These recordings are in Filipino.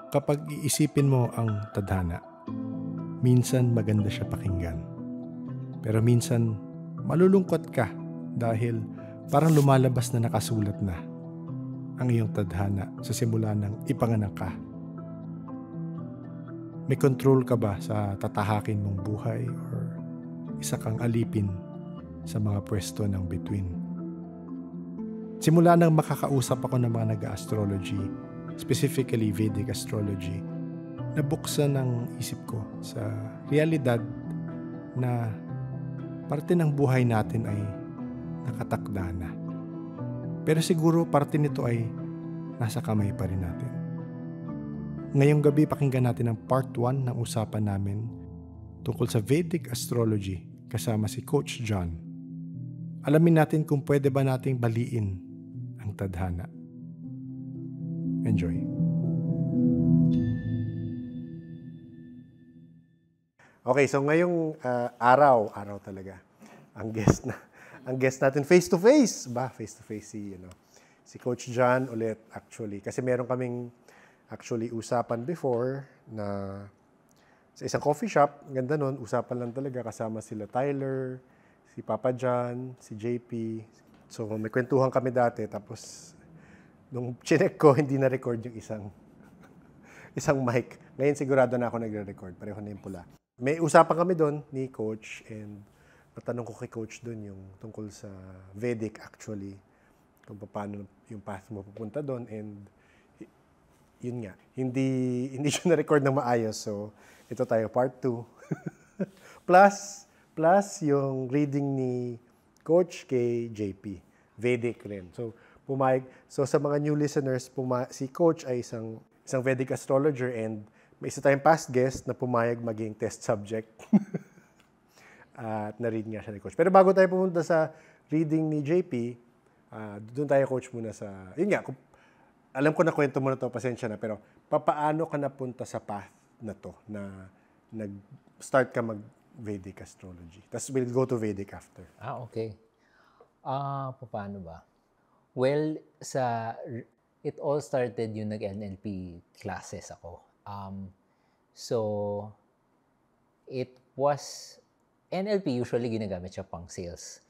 Kapag iisipin mo ang tadhana, minsan maganda siya pakinggan. Pero minsan malulungkot ka dahil parang lumalabas na nakasulat na ang iyong tadhana sa simula ng ipanganak ka. May control ka ba sa tatahakin mong buhay or isa kang alipin sa mga pwesto ng bituin? Simula nang makakausap ako ng mga nag-astrology, specifically Vedic astrology, nabuksan ang isip ko sa realidad na parte ng buhay natin ay nakatakda na. Pero siguro parte nito ay nasa kamay pa rin natin. Ngayong gabi pakinggan natin ang part 1 ng usapan namin tungkol sa Vedic astrology kasama si Coach John. Alamin natin kung pwede ba nating baliin ang tadhana. Enjoy. Okay, so ngayong araw talaga. Ang guest natin face to face si Coach John ulit actually kasi meron kaming actually usapan before na sa isang coffee shop, ganda nun, usapan lang talaga kasama sila Tyler, si Papa John, si JP. So may kwentuhan kami dati tapos nung chinek ko hindi na record yung isang mic. Ngayon sigurado na ako nagre-record, pareho na yung pula. May usapan kami doon ni Coach and natanong ko kay Coach doon yung tungkol sa Vedic actually, kung paano yung path mo pupunta doon and yun nga, hindi siya na-record ng maayos. So, ito tayo, part 2. plus yung reading ni Coach kay JP. Vedic rin. So, sa mga new listeners, si Coach ay isang Vedic astrologer and may isa tayong past guest na pumayag maging test subject. At na-read nga siya ni Coach. Pero bago tayo pumunta sa reading ni JP, doon tayo, Coach, muna sa... Yun nga, alam ko na kwento mo na to, pasensya na, pero papaano ka napunta sa path na to, na nag-start ka mag-Vedic astrology? Tapos we'll go to Vedic after. Okay. Paano ba? Well, it all started yung nag-NLP classes ako. So, it was... NLP usually ginagamit siya pang sales.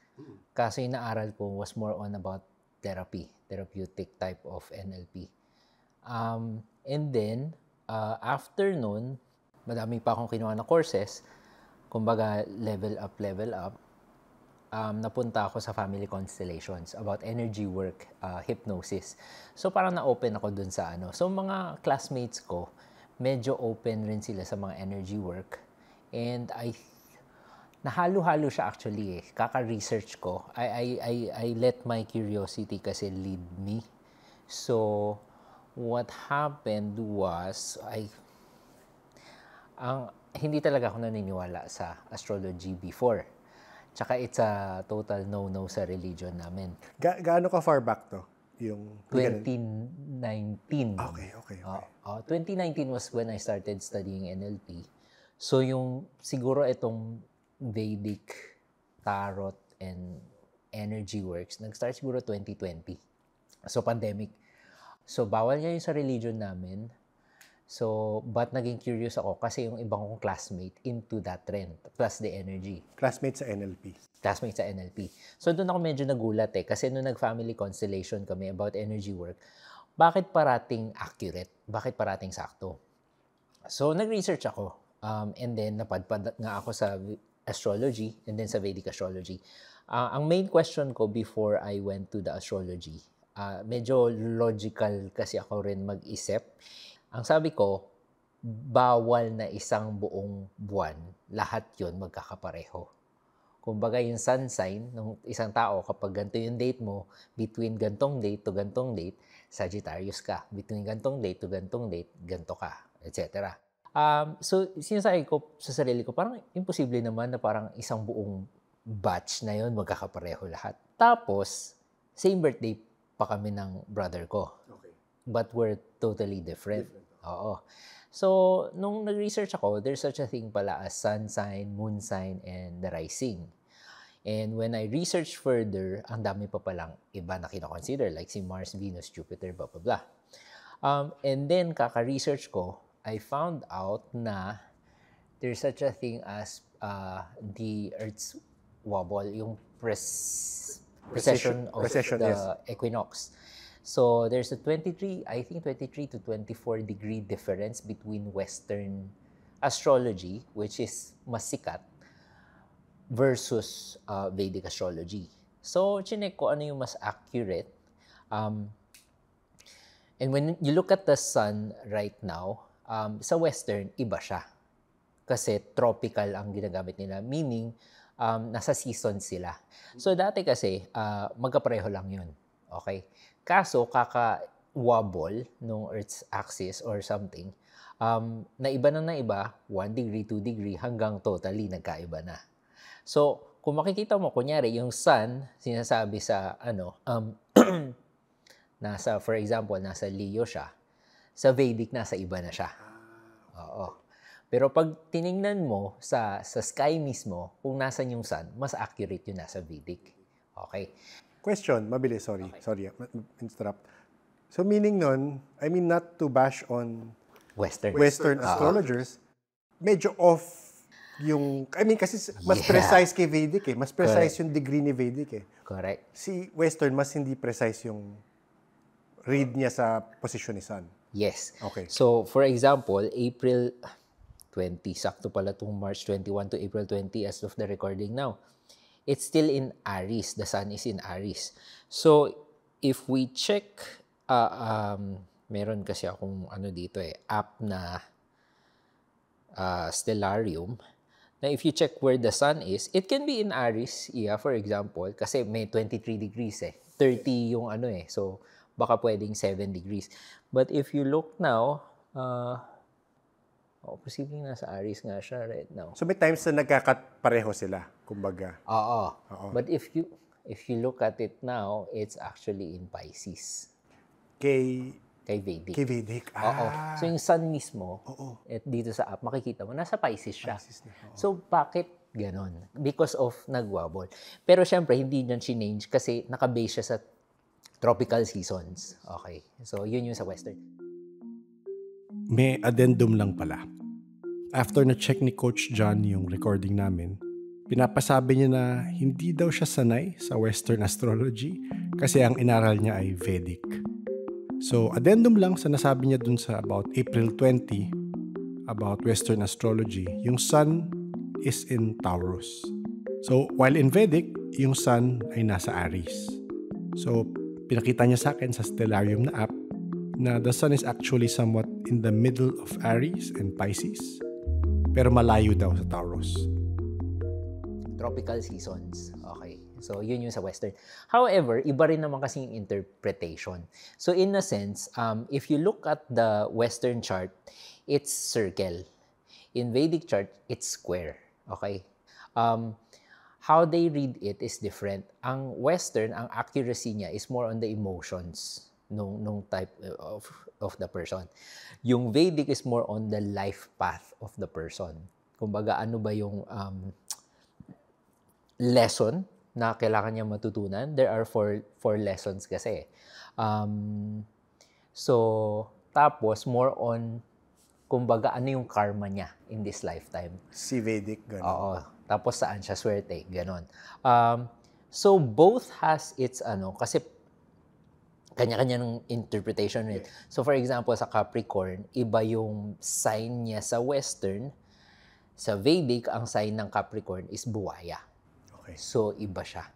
Kaso yung naaral ko was more on about therapeutic type of NLP. And then, after nun, madami pa akong kinuha na courses. Kumbaga, level up. Napunta ako sa family constellations about energy work, hypnosis. So, parang na-open ako dun sa ano. So, mga classmates ko, medyo open rin sila sa mga energy work. And nahalo-halo siya actually eh. Kaka-research ko. I let my curiosity kasi lead me. So, what happened was, hindi talaga ako naniniwala sa astrology before. Tsaka it's a total no-no sa religion namin. Gaano ka far back to? Yung 2019. Okay. 2019 was when I started studying NLP. So, siguro itong Vedic, Tarot, and Energy Works, nag-start siguro 2020. So, pandemic. So, bawal niya yung sa religion namin. So, but naging curious ako kasi yung ibang kong classmate into that trend, plus the energy. Classmate sa NLP. So, doon ako medyo nagulat eh. Kasi nung nag-family constellation kami about energy work, bakit parating accurate? Bakit parating sakto? So, nag-research ako. And then, napadpad nga ako sa astrology and then sa Vedic astrology. Ang main question ko before I went to the astrology, medyo logical kasi ako rin mag-isip. Ang sabi ko, bawal na isang buong buwan, lahat yon magkakapareho. Kumbaga yung sun sign ng isang tao, kapag ganito yung date mo, between gantong date to gantong date, Sagittarius ka. Between gantong date to gantong date, ganto ka, etc. So, sinasabi ko sa sarili ko, parang imposible naman na parang isang buong batch na yon magkakapareho lahat. Tapos, same birthday pa kami ng brother ko. Okay. But we're totally different. Oo. So, nung nag-research ako, there's such a thing pala as sun sign, moon sign, and the rising. And when I researched further, ang dami pa palang iba na kinoconsider, like si Mars, Venus, Jupiter, blah, blah, blah. And then, kaka-research ko, I found out na there's such a thing as the Earth's wobble, yung precession of precession, the yes. equinox. So, there's a 23 to 24 degree difference between Western astrology, which is mas sikat, versus Vedic astrology. So, chinek ko ano yung mas accurate. And when you look at the sun right now, sa Western, iba siya. Kasi tropical ang ginagamit nila. Meaning, nasa season sila. So, dati kasi, magkapareho lang yun. Okay? Kaso, kaka-wobble nung Earth's axis or something, naiba 1 degree, 2 degree, hanggang totally nagkaiba na. So, kung makikita mo, kunyari, yung sun, sinasabi sa, for example, nasa Leo siya, sa Vedic, nasa iba na siya. Oo. Pero pag tiningnan mo sa sky mismo, kung nasan yung sun, mas accurate yun nasa Vedic. Okay. Question, mabilis, sorry. Okay. Sorry, interrupt. So meaning nun, I mean not to bash on Western astrologers, medyo off yung, I mean kasi mas precise kay Vedic eh. Mas precise yung degree ni Vedic eh. Correct. Si Western, mas hindi precise yung read niya sa position ni Sun. Yes. Okay. So, for example, April 20, sakto pala itong March 21 to April 20 as of the recording now. It's still in Aries. The Sun is in Aries. So, if we check, meron kasi akong dito app na Stellarium, na if you check where the Sun is, it can be in Aries, for example, kasi may 23 degrees 30 yung so baka pwedeng 7 degrees. But if you look now, posibleng nasa Aries nga siya right now. So may times na nagkakapareho sila, kumbaga. Oo. But if you look at it now, it's actually in Pisces. Kay Vedic. Kay Vedic. Oo. So yung Sun mismo, at dito sa app, makikita mo, nasa Pisces siya. So bakit ganon? Because of nagwabol. Pero syempre, hindi niyan change kasi nakabase siya sa tropical seasons. Okay. So yun yung sa Western. May addendum lang pala. After na-check ni Coach John yung recording namin, pinapasabi niya na hindi daw siya sanay sa Western astrology kasi ang inaral niya ay Vedic. So, addendum lang sa nasabi niya dun sa about April 20 about Western astrology, yung Sun is in Taurus. So, while in Vedic, yung Sun ay nasa Aries. So, pinakita niya sa akin sa Stellarium na app na the Sun is actually somewhat in the middle of Aries and Pisces, pero malayo daw sa Taurus. Tropical seasons. Okay. So, yun yung sa Western. However, iba rin naman kasi yung interpretation. So, in a sense, if you look at the Western chart, it's circle. In Vedic chart, it's square. Okay? How they read it is different. Ang Western, ang accuracy niya is more on the emotions nung type of the person. Yung Vedic is more on the life path of the person. Kumbaga, ano ba yung lesson na kailangan niya matutunan? There are four lessons kasi. So, tapos more on, kumbaga, ano yung karma niya in this lifetime. Si Vedic, gano'n. Oo. Tapos saan siya swerte, gano'n. So, both has its, kasi kanya-kanya ng interpretation rin. So, for example, sa Capricorn, iba yung sign niya sa Western. Sa Vedic, ang sign ng Capricorn is buwaya. Okay. So, iba siya.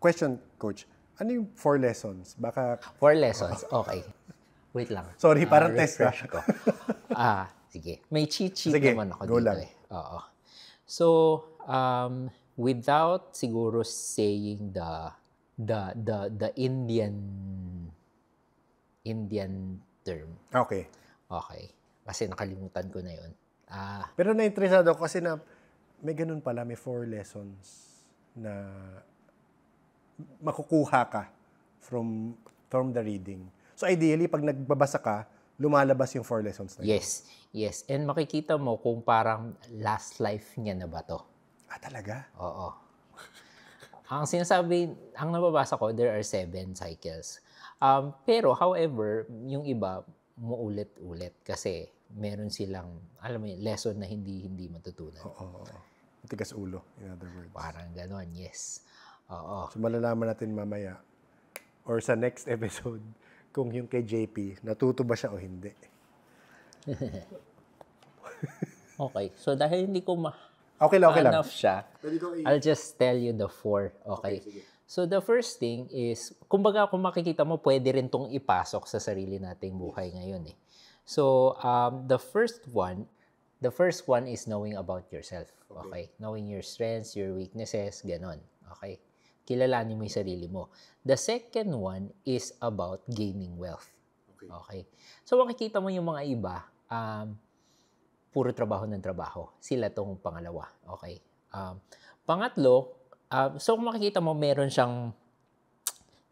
Question, Coach. Ano yung 4 lessons? Baka... 4 lessons? Okay. Wait lang. Sorry, parang test refresh ko. Sige. May cheat sheet Sige, naman ako go dito lang. Oo. So, without siguro saying the Indian term. Okay. Okay. Kasi nakalimutan ko na yun. Pero na-interesado ako kasi na may ganun pala, may 4 lessons na makukuha ka from the reading. So ideally, pag nagbabasa ka, lumalabas yung 4 lessons na yun. Yes. And makikita mo kung parang last life niya na ba to. Talaga? Oo. Ang sinasabi, ang nababasa ko, there are 7 cycles. Pero however, yung iba, muulit-ulit kasi meron silang, alam mo yun, lesson na hindi matutunan. Oo. Matigas ulo, in other words. Parang ganon, yes. Oo. So malalaman natin mamaya or sa next episode kung yung kay JP, natuto ba siya o hindi. Okay. So dahil hindi ko Okay lang. enough siya, I'll just tell you the 4. Okay. So the first thing is, kumbaga kung makikita mo, pwede rin tong ipasok sa sarili nating buhay ngayon eh. So the first one is knowing about yourself. Okay? Knowing your strengths, your weaknesses, ganon. Okay? Kilalanin mo yung sarili mo. The second one is about gaining wealth. Okay? So makikita mo yung mga iba, puro trabaho ng trabaho. Sila tong pangalawa. Okay? Pangatlo, so kung makikita mo, meron siyang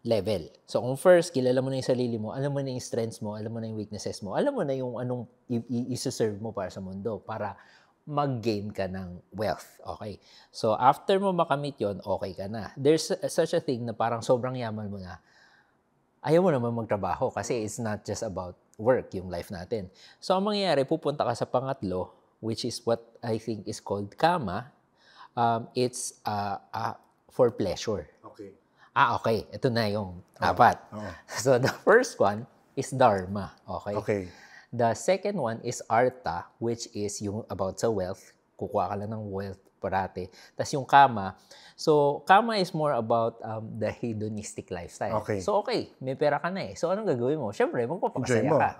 level. So kung first, kilala mo na yung sarili mo, alam mo na yung strengths mo, alam mo na yung weaknesses mo, alam mo na yung anong i-serve mo para sa mundo, para mag-gain ka ng wealth. Okay? So after mo makamit yon, okay ka na. There's such a thing na parang sobrang yaman mo na, ayaw mo naman magtrabaho kasi it's not just about work, yung life natin. So ang mangyayari, pupunta ka sa pangatlo, which is what I think is called kama. It's for pleasure. Okay. Okay. Ito na yung apat. So, the first one is dharma. Okay? The second one is artha, which is yung about sa wealth. Kukuha ka lang ng wealth parati. Tapos yung kama. So, kama is more about the hedonistic lifestyle. Okay. So, okay. May pera ka na eh. So, anong gagawin mo? Siyempre, magpapakasaya Enjoy mo. ka.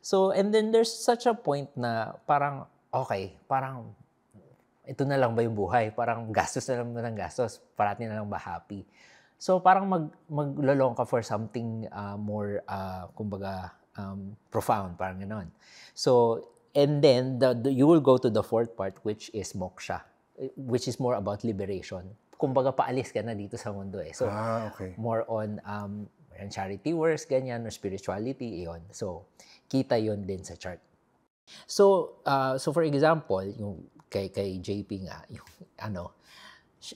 So, and then there's such a point na parang, okay, parang ito na lang ba yung buhay? Parang gastos na lang ba ng gastos? Parati na lang ba happy? So, parang maglolong ka for something more, kumbaga, profound, parang gano'n. So, and then, you will go to the fourth part, which is moksha, which is more about liberation. Kumbaga, paalis ka na dito sa mundo eh. So, okay. more on charity works, ganyan, or spirituality, yun. So, kita yun din sa chart. So for example, yung kay JP nga, yung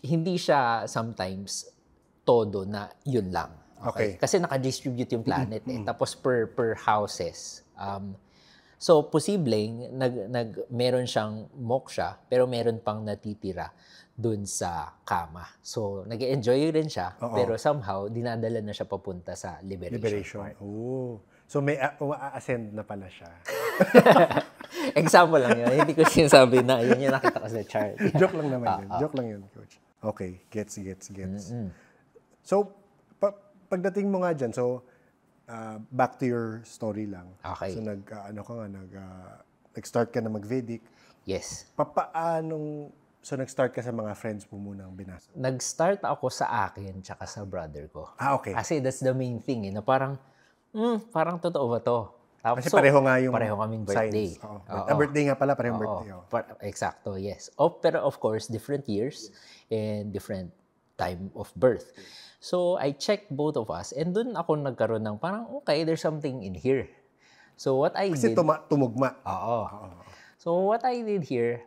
hindi siya sometimes todo na yun lang. Okay? Kasi naka-distribute yung planet eh. Tapos per houses. So posibleng meron siyang moksha, pero meron pang natitira dun sa kama. So nag-enjoy rin siya, pero somehow dinadala na siya papunta sa liberation. Oh. So may ascend na pala siya. Example lang yun. Hindi ko sinasabi na yun yung nakita ko sa chart. Joke lang naman yun. Joke lang yun, Coach. Okay. Gets. So, pagdating mo nga dyan, so, back to your story lang. Okay. So, nag-start ka na mag-Vedic. Yes. So, nag-start ka sa mga friends mo munang binasa? Nag-start ako sa akin tsaka sa brother ko. Okay. Kasi that's the main thing, na parang totoo ba to? Tapos, kasi pareho nga yung pareho kaming birthday. Birthday nga pala, parehong birthday. Eksakto, yes. Pero of course, different years and different time of birth. So, I checked both of us and dun ako nagkaroon ng parang, okay, there's something in here. So, what I did... Kasi tumugma. So, what I did here,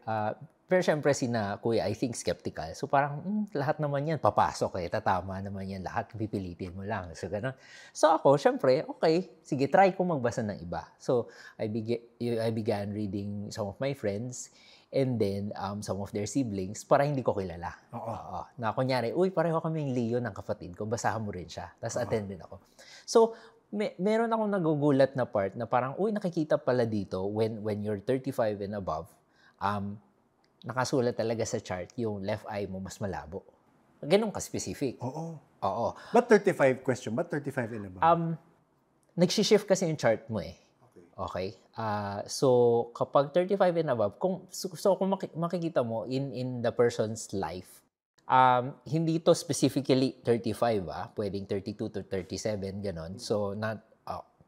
pero syempre kuya, I think skeptical. So parang lahat naman yan papasok eh. Tatama naman yan lahat. Pipilitin mo lang. So ganun. So ako, syempre, okay. Sige, try ko magbasa ng iba. So I began reading some of my friends and then some of their siblings para hindi ko kilala. Na kunyari, pareho kaming Leo ng kapatid ko. Basahan mo rin siya. Tapos attend din ako. So meron akong nagugulat na part na parang, nakikita pala dito when you're 35 and above, nakasulat talaga sa chart, yung left eye mo mas malabo. Ganun ka-specific. Oo. But 35 question, but 35 and above? Nagsishift kasi yung chart mo eh. Okay? So, kapag 35 and above, kung makikita mo in the person's life, hindi to specifically 35, pwedeng 32 to 37, ganon. So,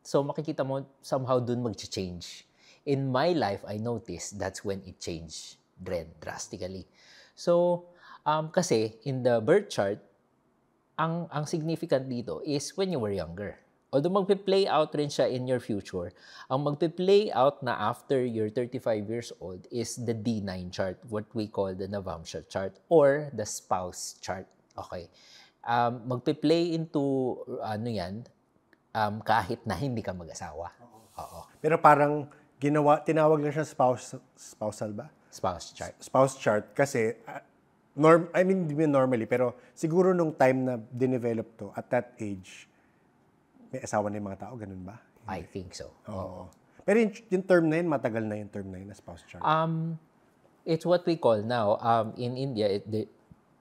so makikita mo, somehow dun mag-change. In my life, I noticed that's when it changed drastically. So, kasi in the birth chart, ang significant dito is when you were younger. Although magpe-play out rin siya in your future, ang magpe-play out na after you're 35 years old is the D9 chart, what we call the Navamsha chart or the spouse chart. Okay. Magpe-play into kahit na hindi ka mag-asawa. Oo. Pero parang tinawag lang siya spousal ba? Spouse chart. Spouse chart kasi hindi normally, pero siguro nung time na dinevelop to, at that age, may asawa na yung mga tao, ganun ba? I think so. Oo. Pero yung term na yun, matagal na yung term na yun na spouse chart. It's what we call now, in India,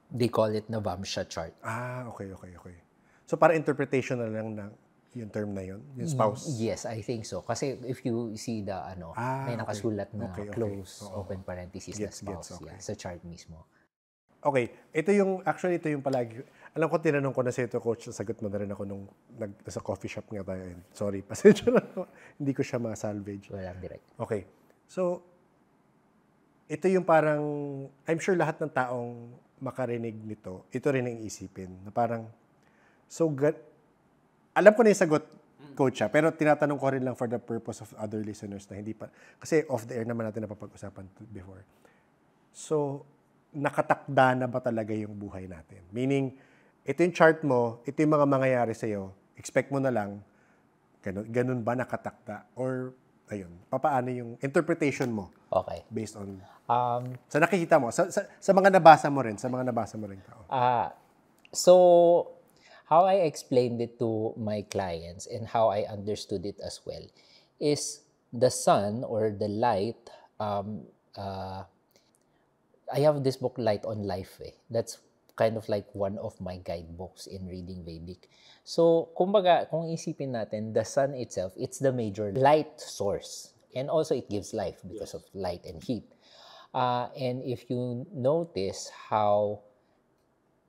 they call it Navamsha chart. Okay. So para interpretation na lang ng yung term na yun, yung spouse. Yes, I think so. Kasi if you see the may nakasulat na close, open parenthesis na spouse. Okay. Sa chart mismo. Okay, ito yung palagi, alam ko tinanong ko na sa ito, coach, sagot mo na rin ako nung sa coffee shop nga tayo. Sorry, pasensya na ako. Hindi ko siya ma-salvage. Walang direct. Okay, so, ito yung parang, I'm sure lahat ng taong makarinig nito, ito rin ang isipin, na parang, alam ko na yung sagot, coach, pero tinatanong ko rin lang for the purpose of other listeners na hindi pa, kasi off the air naman natin napapag-usapan before. So, nakatakda na ba talaga yung buhay natin? Meaning, ito yung chart mo, ito yung mga mangyayari sa'yo, expect mo na lang, ganun ba nakatakda? Or, ayun, papaano yung interpretation mo? Okay. Based on, sa nakikita mo, sa mga nabasa mo rin, So, how I explained it to my clients and how I understood it as well is the sun or the light, I have this book, Light on Life. That's kind of like one of my guidebooks in reading Vedic. So, kumbaga, kung isipin natin, the sun itself, it's the major light source. And also, it gives life because of light and heat. And if you notice how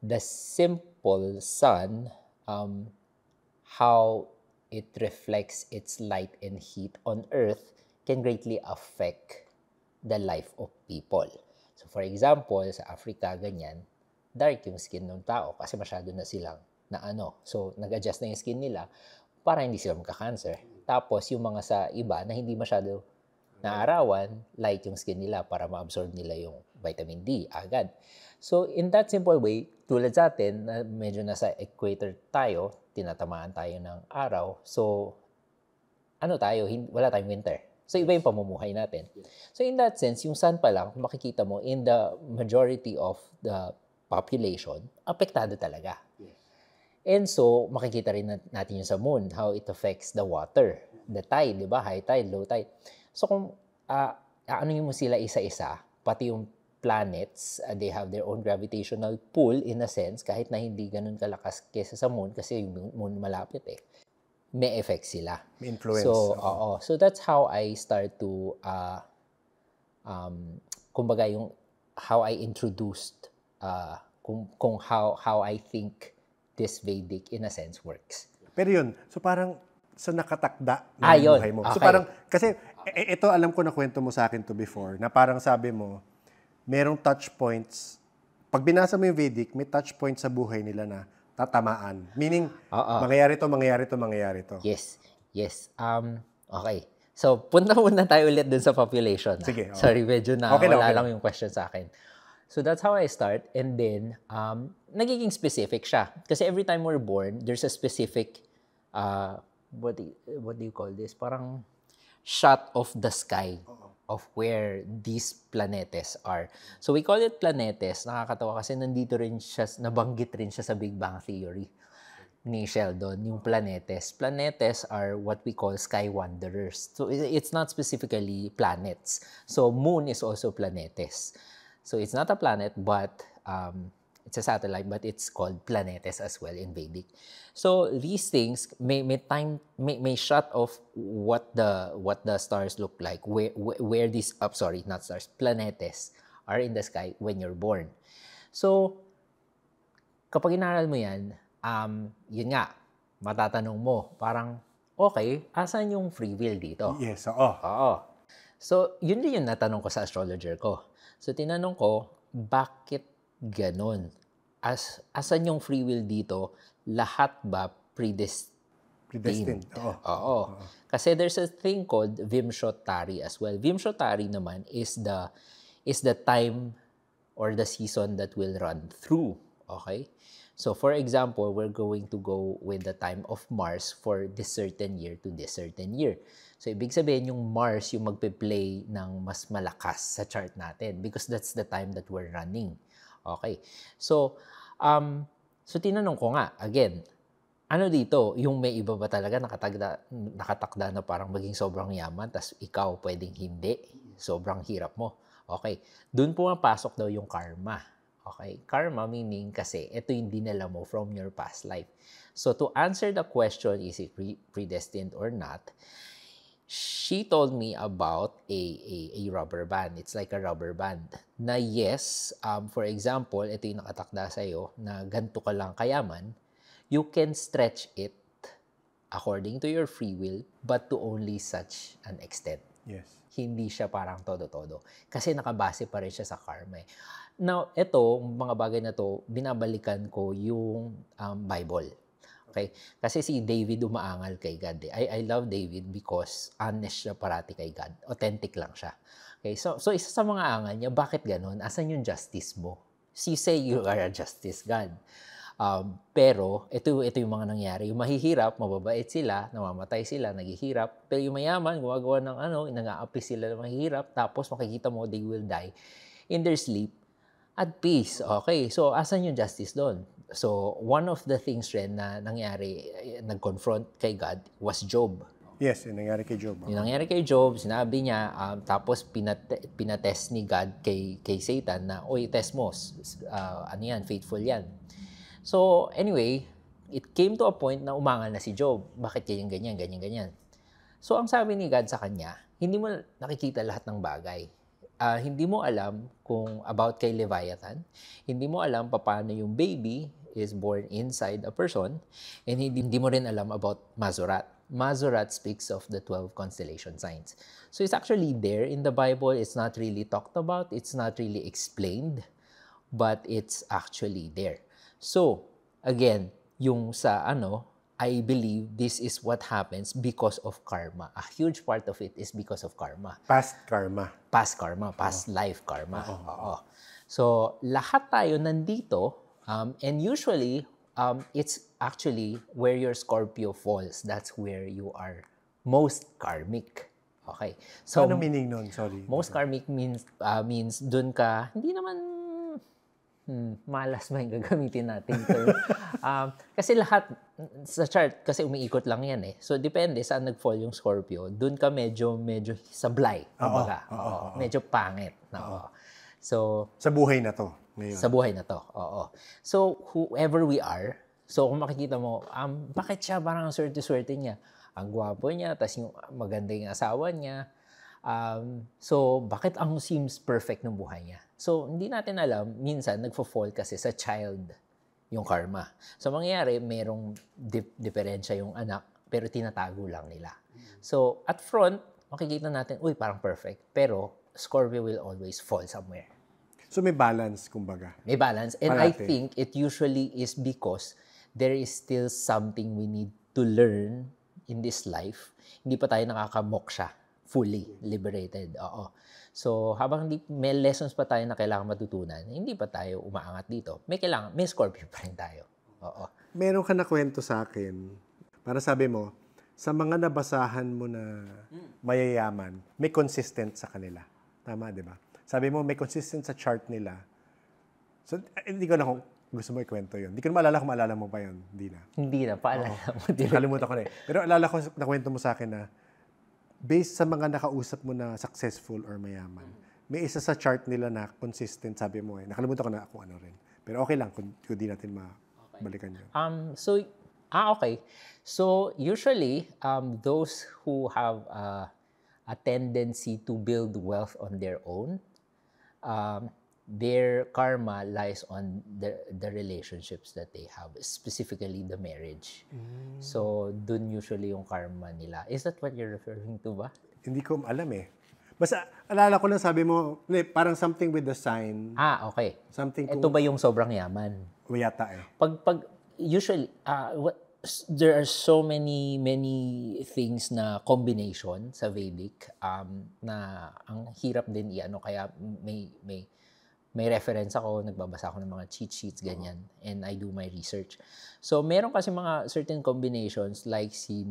the simple sun, how it reflects its light and heat on Earth can greatly affect the life of people. So, for example, sa Africa, ganyan, dark yung skin ng tao kasi masyado na silang So, nag-adjust na yung skin nila para hindi sila magka-cancer. Tapos, yung mga sa iba na hindi masyado naarawan, light yung skin nila para ma-absorb nila yung vitamin D agad. So, in that simple way, tulad sa atin, na medyo nasa equator tayo, tinatamaan tayo ng araw. So, wala tayong winter. So, iba yung pamumuhay natin. So, in that sense, yung sun pa lang, makikita mo, in the majority of the population, apektado talaga. Yes. And so, makikita rin natin yung sa moon, how it affects the water, the tide, di ba? High tide, low tide. So, kung mo sila isa-isa, pati yung planets, they have their own gravitational pull in a sense, kahit na hindi ganun kalakas kesa sa moon, kasi yung moon malapit may effect sila. May influence. So, So that's how I start to, kumbaga yung how I introduced, kung how I think this Vedic in a sense works. Pero yun, so parang sa nakatakda na buhay mo. Okay. So parang, kasi ito alam ko na kwento mo sa akin to before, na parang sabi mo, merong touch points, pag binasa mo yung Vedic, may touch points sa buhay nila na tatamaan. Meaning, mangyayari to. Yes. Okay. So, punta muna tayo ulit dun sa population. Sige. Sorry, medyo wala lang yung question sa akin. So, that's how I start. And then, nagiging specific siya. Kasi every time we're born, there's a specific, what do you call this? Parang shot of the sky of where these planetes are. So we call it planetes. Nakakatawa kasi nandito rin siya, nabanggit rin siya sa Big Bang Theory ni Sheldon, yung planetes. Planetes are what we call sky wanderers. So it's not specifically planets. So moon is also planetes. So it's not a planet, but it's a satellite, but it's called planetes as well in Vedic. So these things may shot of what the stars look like, where these not stars, planetes are in the sky when you're born. So kapag inaral mo yan, yun nga, matatanong mo, parang, okay, asan yung free will dito? Yes, oo. So yun din yung natanong ko sa astrologer ko. So tinanong ko, bakit ganon? Asan yung free will dito? Lahat ba predestined? Oo. Kasi there's a thing called Vimshottari as well. Vimshottari naman is the time or the season that will run through Okay? So, for example, we're going to go with the time of Mars for this certain year to this certain year. So, ibig sabihin, yung Mars yung magpe-play ng mas malakas sa chart natin because that's the time that we're running. Okay. So, tinanong ko nga, again, ano dito, yung may iba ba talaga nakatakda na parang maging sobrang yaman, tas ikaw pwedeng hindi, sobrang hirap mo. Okay. Doon pumapasok daw yung karma. Okay? Karma meaning kasi ito yung dinala mo from your past life. So to answer the question, is it predestined or not, she told me about a rubber band. It's like a rubber band. Na yes, for example, ito yung nakatakda sa'yo na ganito ka lang kayaman, you can stretch it according to your free will, but to only such an extent. Yes. Hindi siya parang todo-todo. Kasi nakabase pa rin siya sa karma. Now, ito, mga bagay na to, binabalikan ko yung Bible. Okay? Kasi si David umaangal kay God. I love David because honest siya parati kay God. Authentic lang siya. Okay? So isa sa mga angal niya, bakit ganun? Asan yung justice mo? You say you are a justice God. Pero ito yung mga nangyari. Yung mahihirap, mababait sila, namamatay sila, naghihirap. Pero yung mayaman, gumagawa ng nag-aapi sila na mahihirap, tapos makikita mo, they will die in their sleep at peace. Okay, so asan yung justice doon? So one of the things rin na nangyari, nag-confront kay God was Job. Yes, yung nangyari kay Job. Yung nangyari kay Job, sinabi niya, tapos pinatest ni God kay Satan na, oy, test mo, faithful yan. So, anyway, it came to a point na umangal na si Job. Bakit ganyan. So, ang sabi ni God sa kanya, hindi mo nakikita lahat ng bagay. Hindi mo alam kung about kay Leviathan. Hindi mo alam paano yung baby is born inside a person. And hindi mo rin alam about Masorat. Masorat speaks of the 12 constellation signs. So, it's actually there in the Bible. It's not really talked about. It's not really explained. But it's actually there. So, again, yung sa I believe this is what happens because of karma. A huge part of it is because of karma. Past karma. Past life karma. Oo. So, lahat tayo nandito, and usually, it's actually where your Scorpio falls. That's where you are most karmic. Okay. So, ano meaning nun? Sorry. Most karmic means dun ka, hindi naman malas ba yung gagamitin natin term. Kasi lahat sa chart, kasi umiikot lang yan eh. So, depende saan nag-fall yung Scorpio. Doon ka medyo sablay. Medyo pangit. So, sa buhay na to. Ngayon. Sa buhay na to, oo. So, whoever we are, so kung makikita mo, bakit siya parang swerte-swerte niya? Ang gwapo niya, tas yung maganda yung asawa niya. So, bakit ang seems perfect ng buhay niya? So, hindi natin alam, minsan, nagfo-fall kasi sa child yung karma. So, mangyayari, merong diferensya yung anak, pero tinatago lang nila. So, at front, makikita natin, uy, parang perfect. Pero, Scorpio will always fall somewhere. So, may balance, kumbaga. May balance. And Parati. I think it usually is because there is still something we need to learn in this life. Hindi pa tayo nakakamoksha, fully liberated. Oo. So, habang may lessons pa tayo na kailangan matutunan, hindi pa tayo umaangat dito. May Scorpio pa rin tayo. Oo. Meron ka na kwento sa akin, para sabi mo, sa mga nabasahan mo na mayayaman, may consistent sa kanila. Tama, di ba? Sabi mo, may consistent sa chart nila. So, hindi ko na kung gusto mo ikwento yun. Hindi ko na maalala kung maalala mo pa yun. Hindi na. Paalala mo. Kalimutan ko na eh. Pero alala ko na kwento mo sa akin na based sa mga nakausap mo na successful or mayaman, may isa sa chart nila na consistent, sabi mo eh. Nakalimutan ko na kung ano rin. Pero okay lang kung di natin mabalikan yun. Okay. So, usually, those who have a tendency to build wealth on their own, their karma lies on the relationships that they have, specifically the marriage. So, dun usually yung karma nila. Is that what you're referring to ba? Hindi ko alam eh. Basta, alala ko lang sabi mo, parang something with the sign. Okay. Something Ito ba yung sobrang yaman? Yata eh. Usually, there are so many things na combination sa Vedic na ang hirap din kaya may reference ako, nagbabasa ako ng mga cheat sheets, ganyan, and I do my research. So, meron kasi mga certain combinations like si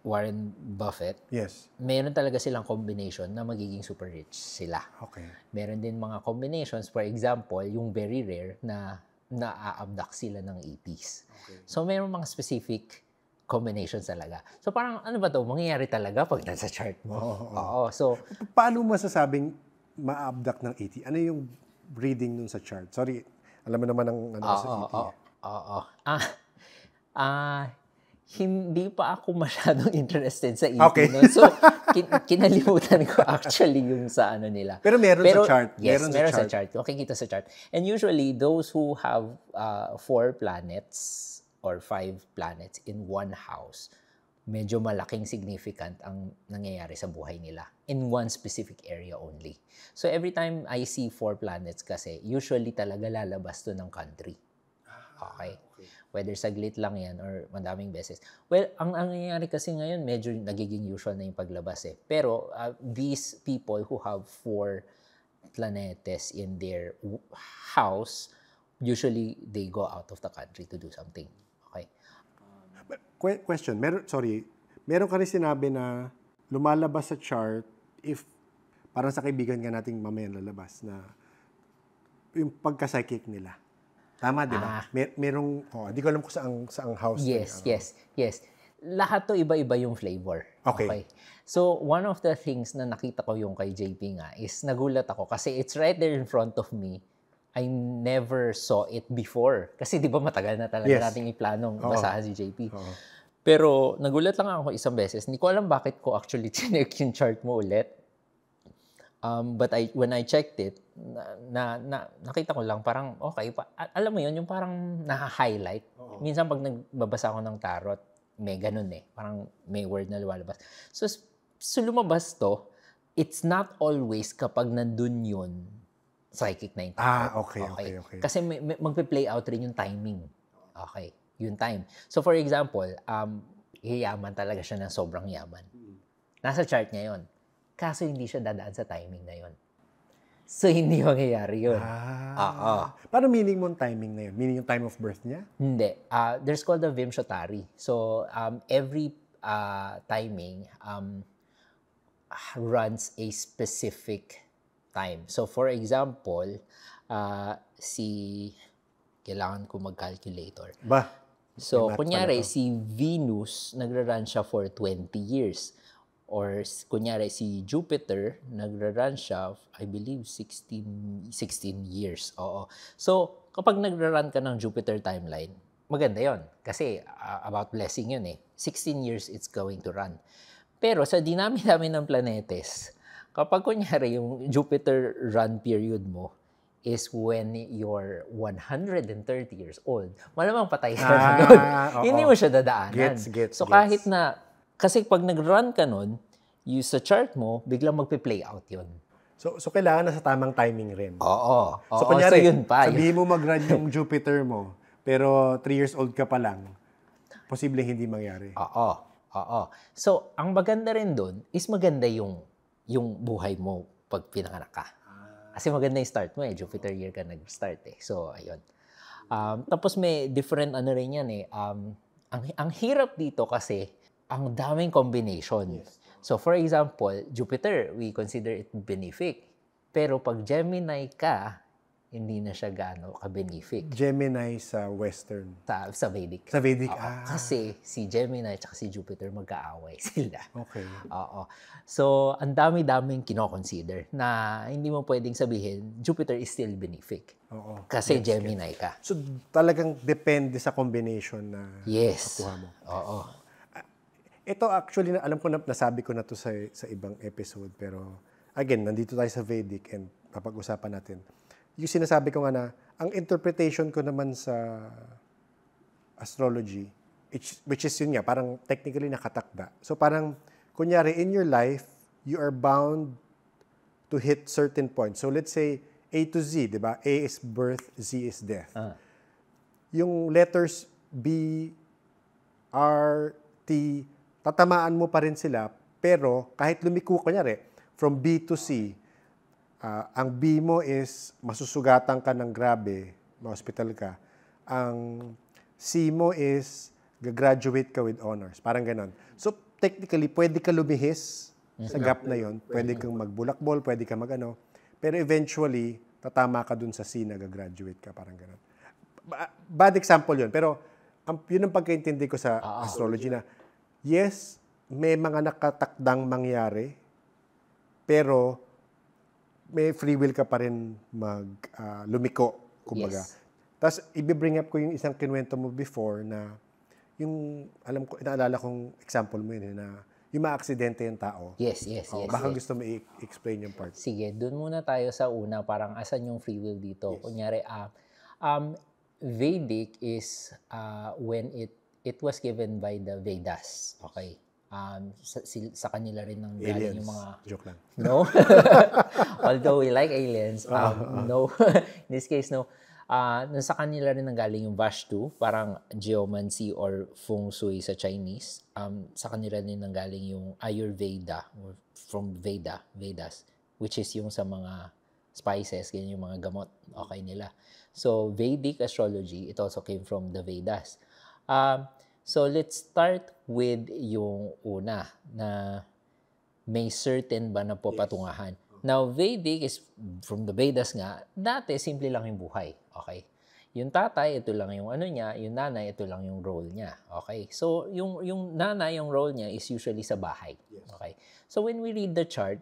Warren Buffett. Yes. Meron talaga silang combination na magiging super rich sila. Okay. Meron din mga combinations, for example, yung very rare na na-abduct sila ng APs. Okay. So, meron mga specific combinations talaga. So, parang ano ba to? Mangyayari talaga pag nasa chart mo. Oo. So, Paano masasabing ma-abduct ng AT? Ano yung reading nun sa chart? Sorry, alam mo naman ang ano sa AT. Oo. Hindi pa ako masyadong interested sa AT. Okay. No? So, kinalimutan ko actually yung sa ano nila. Pero meron sa chart. Yes, meron sa chart. Okay, kita sa chart. And usually, those who have 4 planets or 5 planets in one house, medyo malaking significant ang nangyayari sa buhay nila in one specific area only. So every time I see 4 planets kasi, usually talaga lalabas to ng country. Okay? Whether saglit lang yan or madaming beses. Well, ang nangyayari kasi ngayon, medyo nagiging usual na yung paglabas eh. Pero these people who have 4 planetes in their house, usually they go out of the country to do something. Okay? Question. Meron ka rin sinabi na lumalabas sa chart if, parang sa kaibigan ka nating mamaya lalabas na yung pagka-psychic nila. Tama, di ba? Merong, di ko alam kung saang house. Yes. Lahat to iba-iba yung flavor. Okay. So, one of the things na nakita ko yung kay JP nga is nagulat ako kasi it's right there in front of me. I never saw it before. Kasi di ba matagal na talaga nating iplanong basahan si JP. Pero nagulat lang ako isang beses. Hindi ko alam bakit ko actually chinek yung chart mo ulit. But when I checked it, nakita ko lang parang okay. Alam mo yun, yung parang na-highlight. Minsan pag nagbabasa ako ng tarot, may ganun eh. Parang may word na lumalabas. So lumabas to, it's not always kapag nandun yun, psychic na yung tarot. Okay. Kasi magpe-play out rin yung timing. Okay, yung time. So for example, yayaman talaga siya ng sobrang yaman. Nasa chart niya yun. Kaso hindi siya dadaan sa timing na yun. So hindi mangyayari yun. Paano meaning mo timing na yun? Meaning yung time of birth niya? Hindi. There's called the Vimshottari. So every timing runs a specific time. So for example, kailangan ko mag-calculator. So kunyari si Venus, nagra-run siya for 20 years. Or kunyari si Jupiter, nagra-run siya, I believe 16 years. Oo. So kapag nagra-run ka ng Jupiter timeline, maganda 'yon kasi about blessing 'yun eh. 16 years it's going to run. Pero sa dinami-dami ng planetes, kapag kunyari yung Jupiter run period mo is when you're 130 years old, malamang patay ka na doon. Hindi mo siya dadaanan. So kahit na, kasi pag nag-run ka nun, sa chart mo, biglang magpe-play out yun. So kailangan na sa tamang timing rin. Oo. So kunyari, yun pa. Sabihin mo mag-run yung Jupiter mo, pero 3 years old ka pa lang, posibleng hindi mangyari. Oo. So, ang maganda rin doon is maganda yung buhay mo pag pinanganak ka. Kasi maganda yung start mo eh. Jupiter year ka nag-start eh. So, ayun. Tapos may different ano rin yan eh. Ang hirap dito kasi ang daming combination. So, for example, Jupiter, we consider it benefic. Pero pag Gemini ka, hindi na siya gaano ka-benefic. Gemini sa Western. Sa Vedic. Sa Vedic, Kasi si Gemini at si Jupiter magkaaway sila. Okay. Oo. So, ang dami-daming kino-consider na hindi mo pwedeng sabihin, Jupiter is still benefic. Oo. Kasi Gemini ka. So, talagang depende sa combination na kuha mo. Oo. Ito actually, alam ko na, nasabi ko na to sa ibang episode, pero again, nandito tayo sa Vedic and papag-usapan natin. Yung sinasabi ko nga na, ang interpretation ko naman sa astrology, which is yun nga, parang technically nakatakda. So parang, kunyari, in your life, you are bound to hit certain points. So let's say, A to Z, di ba? A is birth, Z is death. Yung letters B, R, T, tatamaan mo pa rin sila, pero kahit lumiko, kunyari, from B to C, ang B mo is masusugatan ka ng grabe, ma-hospital ka. Ang C mo is gagraduate ka with honors. Parang ganon. So, technically, pwede ka lumihis sa gap na yon. Pwede kang magbulakbol, pwede kang magano. Pero eventually, tatama ka dun sa C na gagraduate ka. Parang ganon. Bad example yun. Pero, yun ang pagkaintindi ko sa astrology na, yes, may mga nakatakdang mangyari, pero may free will ka pa rin lumiko, kumbaga. Yes. Tapos, i-bring up ko yung isang kinuwento mo before na yung, naalala kong example mo yun, na yung maaksidente yung tao. Yes. Baka gusto mo i-explain yung part. Sige, dun muna tayo sa una, parang asan yung free will dito. Yes. Kunyari, Vedic is when it was given by the Vedas. Okay. Sa kanila rin nang galing yung mga... Joke lang. No. Although we like aliens, no. In this case, no. Sa kanila rin nang galing yung Vashtu, parang geomancy or feng shui sa Chinese. Sa kanila rin nang galing yung Ayurveda, or from Vedas, which is yung sa mga spices, ganyan yung mga gamot, okay nila. So, Vedic astrology, it also came from the Vedas. So, let's start with yung una na may certain ba na patungahan. Now, Vedic is from the Vedas nga, dati simple lang yung buhay. Okay? Yung tatay, ito lang yung ano niya, yung nanay, ito lang yung role niya. Okay? So, yung nanay, yung role niya is usually sa bahay. Okay? So, when we read the chart,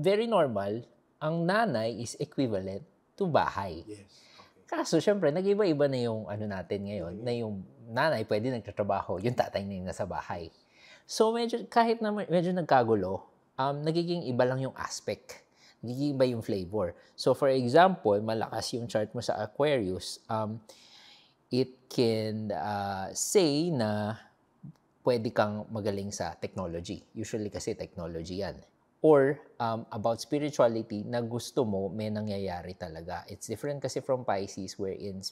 very normal, ang nanay is equivalent to bahay. Yes. Kaso, syempre, nag-iba-iba na yung ano natin ngayon, na yung nanay pwede nagtatrabaho, yung tatay na yung nasa bahay. So, kahit na medyo nagkagulo, nagiging iba lang yung aspect. Nagiging iba yung flavor. So, for example, malakas yung chart mo sa Aquarius, it can say na pwede kang magaling sa technology. Usually kasi technology yan. Or about spirituality na gusto mo, may nangyayari talaga. It's different kasi from Pisces wherein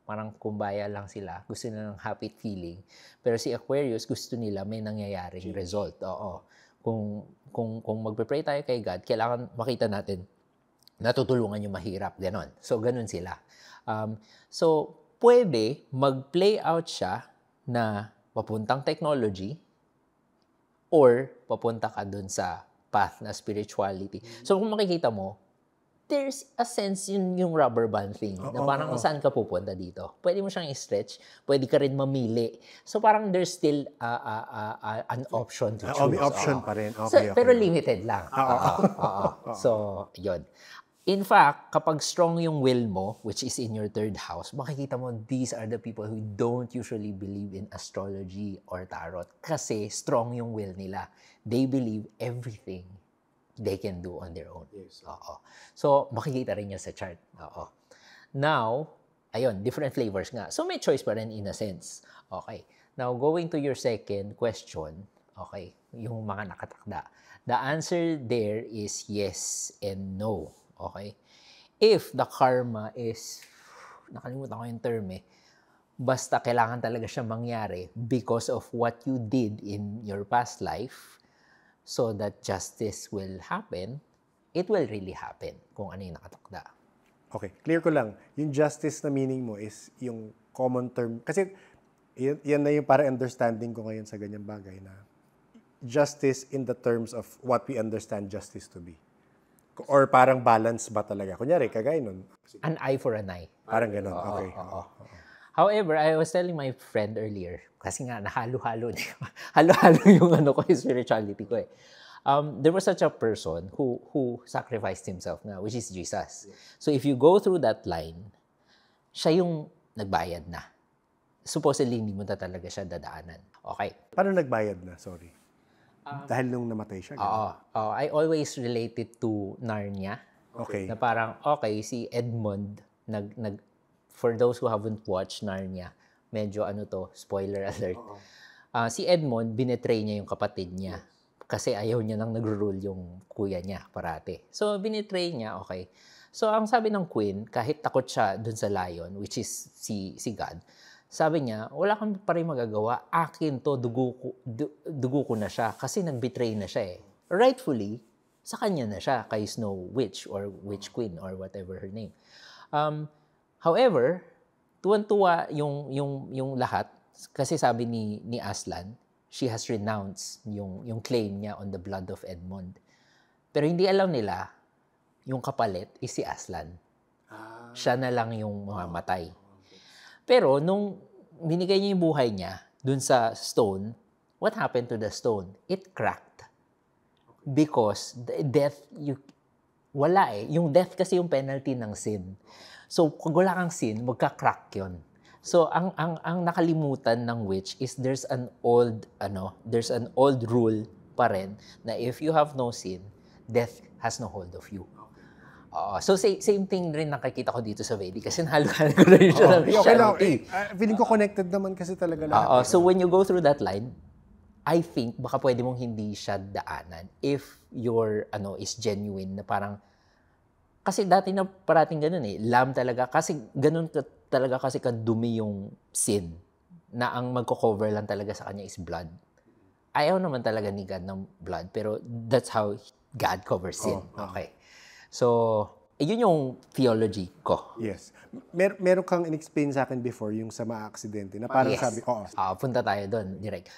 parang kumbaya lang sila. Gusto nila ng happy feeling. Pero si Aquarius, gusto nila may nangyayaring result. Oo. Kung magpe-pray tayo kay God, kailangan makita natin natutulungan yung mahirap. Ganon. So, ganon sila. So, pwede mag-play out siya na papuntang technology or papunta ka dun sa path na spirituality. So, kung makikita mo, there's a sense yung rubber band thing na parang saan ka pupunta dito. Pwede mo siyang i-stretch, pwede ka rin mamili. So, parang there's still an option to choose. May option pa rin. Okay. Pero limited lang. So, yun. In fact, kapag strong yung will mo, which is in your third house, makikita mo, these are the people who don't usually believe in astrology or tarot kasi strong yung will nila. They believe everything they can do on their own. Yes. So, makikita rin yan sa chart. Now, ayun, different flavors nga. So, may choice pa rin in a sense. Okay. Now, going to your second question, okay, yung mga nakatakda. The answer there is yes and no. Okay? If the karma is, nakalimutan ko yung term basta kailangan talaga siya mangyari because of what you did in your past life so that justice will happen, it will really happen kung ano yung nakatakda. Okay, clear ko lang. Yung justice na meaning mo is yung common term. Kasi yan na yung para understanding ko ngayon sa ganyang bagay na justice in the terms of what we understand justice to be. Or parang balance ba talaga? Kunyari, kagaya nun. An eye for an eye. Parang ganun. Okay. However, I was telling my friend earlier, kasi nga nahalo-halo yung yung spirituality ko there was such a person who sacrificed himself na, which is Jesus. So if you go through that line, siya yung nagbayad na. Supposedly, hindi mo na talaga siya dadaanan. Okay. Paano nagbayad na? Sorry. Dahil nung namatay siya? I always relate it to Narnia. Okay. Na parang, okay, si Edmund, for those who haven't watched Narnia, medyo spoiler alert. Si Edmund, binetray niya yung kapatid niya. Kasi ayaw niya nang nag-rule yung kuya niya parati. So, binetray niya, okay. So, ang sabi ng queen, kahit takot siya dun sa lion, which is si God, sabi niya, wala kang pa rin magagawa. Akin to, dugo ko na siya. Kasi nag-betray na siya Rightfully, sa kanya na siya, kay Snow Witch or Witch Queen or whatever her name. However, tuwan-tuwa yung lahat kasi sabi ni Aslan, she has renounced yung claim niya on the blood of Edmund. Pero hindi alam nila, yung kapalit is si Aslan. Siya na lang yung mamamatay. Pero nung binigay niya yung buhay niya dun sa stone, what happened to the stone? It cracked. Because the death, wala eh. Yung death kasi yung penalty ng sin. So, kung wala kang sin, magka-crack yun. So, ang nakalimutan ng witch is there's an old rule pa rin na if you have no sin, death has no hold of you. So, same thing rin nakikita ko dito sa Vedic kasi nahalo-halo ko rin siya ng Christianity. Feeling ko connected naman kasi talaga lahat. So, when you go through that line, I think baka pwede mong hindi siya daanan if your is genuine na parang kasi dati na parating ganun eh. Lamb talaga. Kasi ganun talaga kasi kadumi yung sin na ang magko-cover lang talaga sa kanya is blood. Ayaw naman talaga ni God ng blood pero that's how God covers sin. Okay. So, yun yung theology ko. Yes. Meron kang in-explain sa akin before yung sa mga aksidente na parang sabi, punta tayo doon, direct.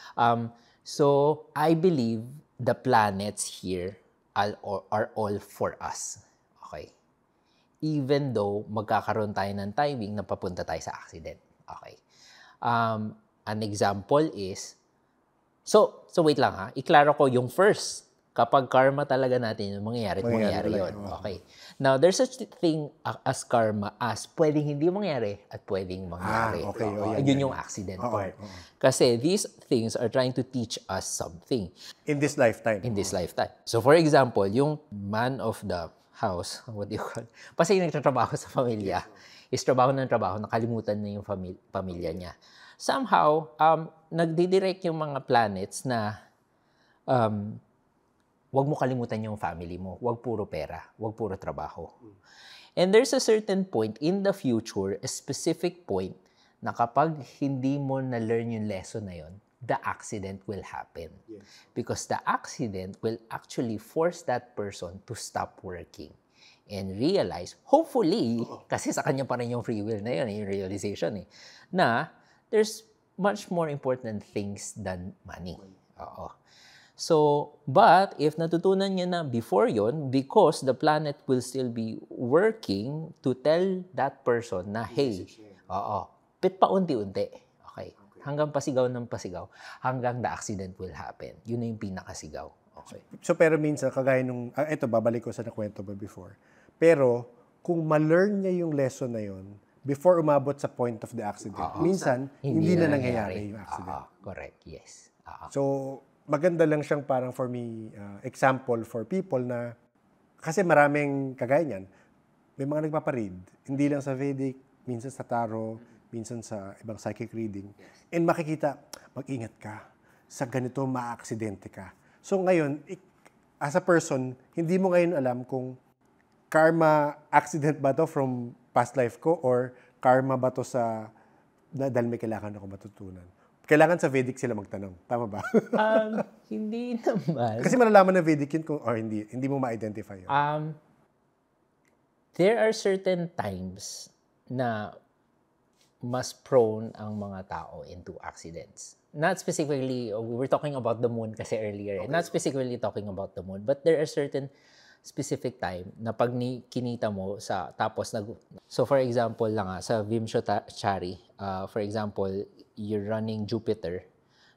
So, I believe the planets here are all for us. Okay. Even though magkakaroon tayo ng timing na papunta tayo sa accident. Okay. An example is, so wait lang ha, iklaro ko yung first. Kapag karma talaga natin yung mangyayari yun. Okay. Now, there's such thing as karma as pwedeng hindi mangyari at pwedeng mangyari. Yun yung accident part. Kasi these things are trying to teach us something. In this lifetime. So, for example, yung man of the house, what do you call it? Kasi yung nagtatrabaho sa pamilya, is trabaho, nakalimutan na yung pamilya niya. Somehow, nagdidirect yung mga planets na wag mo kalimutan yung family mo. Wag puro pera. Wag puro trabaho. And there's a certain point in the future, a specific point, na kapag hindi mo na-learn yung lesson na yun, the accident will happen. Yes. Because the accident will actually force that person to stop working and realize, hopefully, kasi sa kanya pa rin yung free will na yun, yung realization na there's much more important things than money. So, but if natutunan niya na before yon, because the planet will still be working to tell that person na, hey, paunti-unti. Okay. Hanggang pasigaw ng pasigaw, hanggang the accident will happen. Yun na yung pinakasigaw. Okay. So, pero minsan, kagaya nung, babalik ko sa nakwento ba before. Pero, kung ma-learn niya yung lesson na yun, before umabot sa point of the accident, minsan, hindi na nangyayari yung accident. Correct, yes. So, maganda lang siyang parang for me, example for people na, kasi maraming kagaya niyan, may mga nagpaparead, hindi lang sa Vedic, minsan sa tarot, minsan sa ibang psychic reading, and makikita, mag-ingat ka, sa ganito ma-aksidente ka. So ngayon, as a person, hindi mo ngayon alam kung karma accident ba to from past life ko or karma ba to sa, dahil may kailangan ako matutunan. Kailangan sa Vedic sila magtanong. Tama ba? Hindi naman. Kasi malalaman na Vedic yun kung, or hindi mo ma-identify yun. There are certain times na mas prone ang mga tao into accidents. Not specifically, we were talking about the moon kasi earlier. Okay. Not specifically talking about the moon, but there are certain specific time na pag kinita mo so for example lang sa Vimshotchari, for example, you're running Jupiter.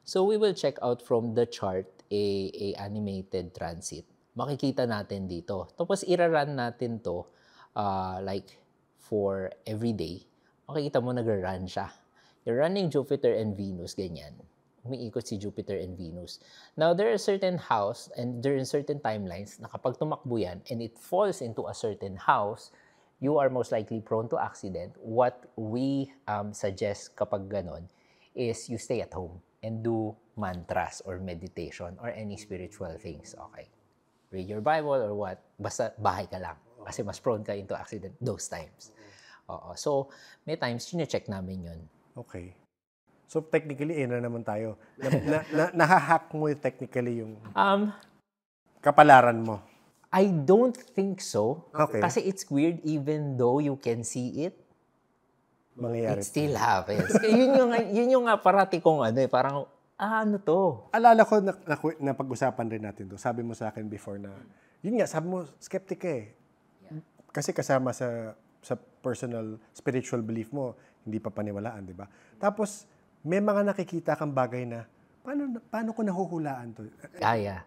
So we will check out from the chart a animated transit. Makikita natin dito. Tapos ira-run natin to like for every day. Makikita mo nag-run siya. You're running Jupiter and Venus, ganyan. Umiikot si Jupiter and Venus. Now, there are certain house and there are certain timelines na kapag tumakbo yan and it falls into a certain house, you are most likely prone to accident. What we suggest kapag ganon is you stay at home and do mantras or meditation or any spiritual things. Okay. Read your Bible or what. Basta bahay ka lang. Kasi mas prone ka into accident those times. So, may times, check namin yun. Okay. So, technically, na naman tayo. Nahahack mo technically yung kapalaran mo. I don't think so. Okay. Kasi it's weird even though you can see it, Mangyayari. it still happens. yun yung nga parati kong parang, ano to? Alala ko na pag-usapan rin natin to. Sabi mo sa akin before na, yun nga, sabi mo, skeptic ka eh. Kasi kasama sa personal spiritual belief mo, hindi pa paniwalaan, di ba? Tapos, may mga nakikita kang bagay na, paano ko nahuhulaan to? Yeah.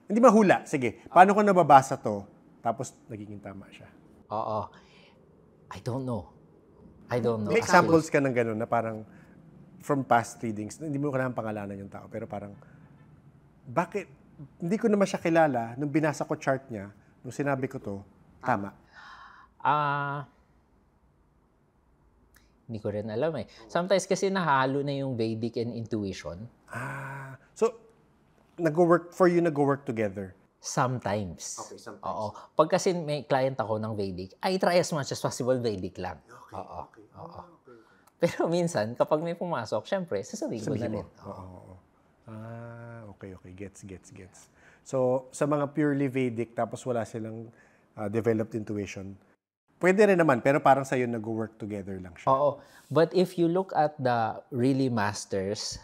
Hindi mahula, sige. Paano ko nababasa to? Tapos, nagiging tama siya. Oo. I don't know. May examples ka ng gano'n na parang from past readings, hindi mo kailangan pangalanan yung tao, pero parang, bakit? Hindi ko naman siya kilala. Nung binasa ko chart niya, nung sinabi ko to, tama. Hindi ko rin alam eh. Sometimes kasi nahalo na yung Vedic and intuition. So, nag-work together? Sometimes. Okay, sometimes. Oo. Pag kasi may client ako ng Vedic, I try as much as possible Vedic lang. Okay. Oo. Pero minsan, kapag may pumasok, syempre, sasabihin ko na rin. Oo. Okay. Gets. So, sa mga purely Vedic, tapos wala silang developed intuition, pwede rin naman, pero parang sa'yo nag-work together lang siya. Oo. But if you look at the really masters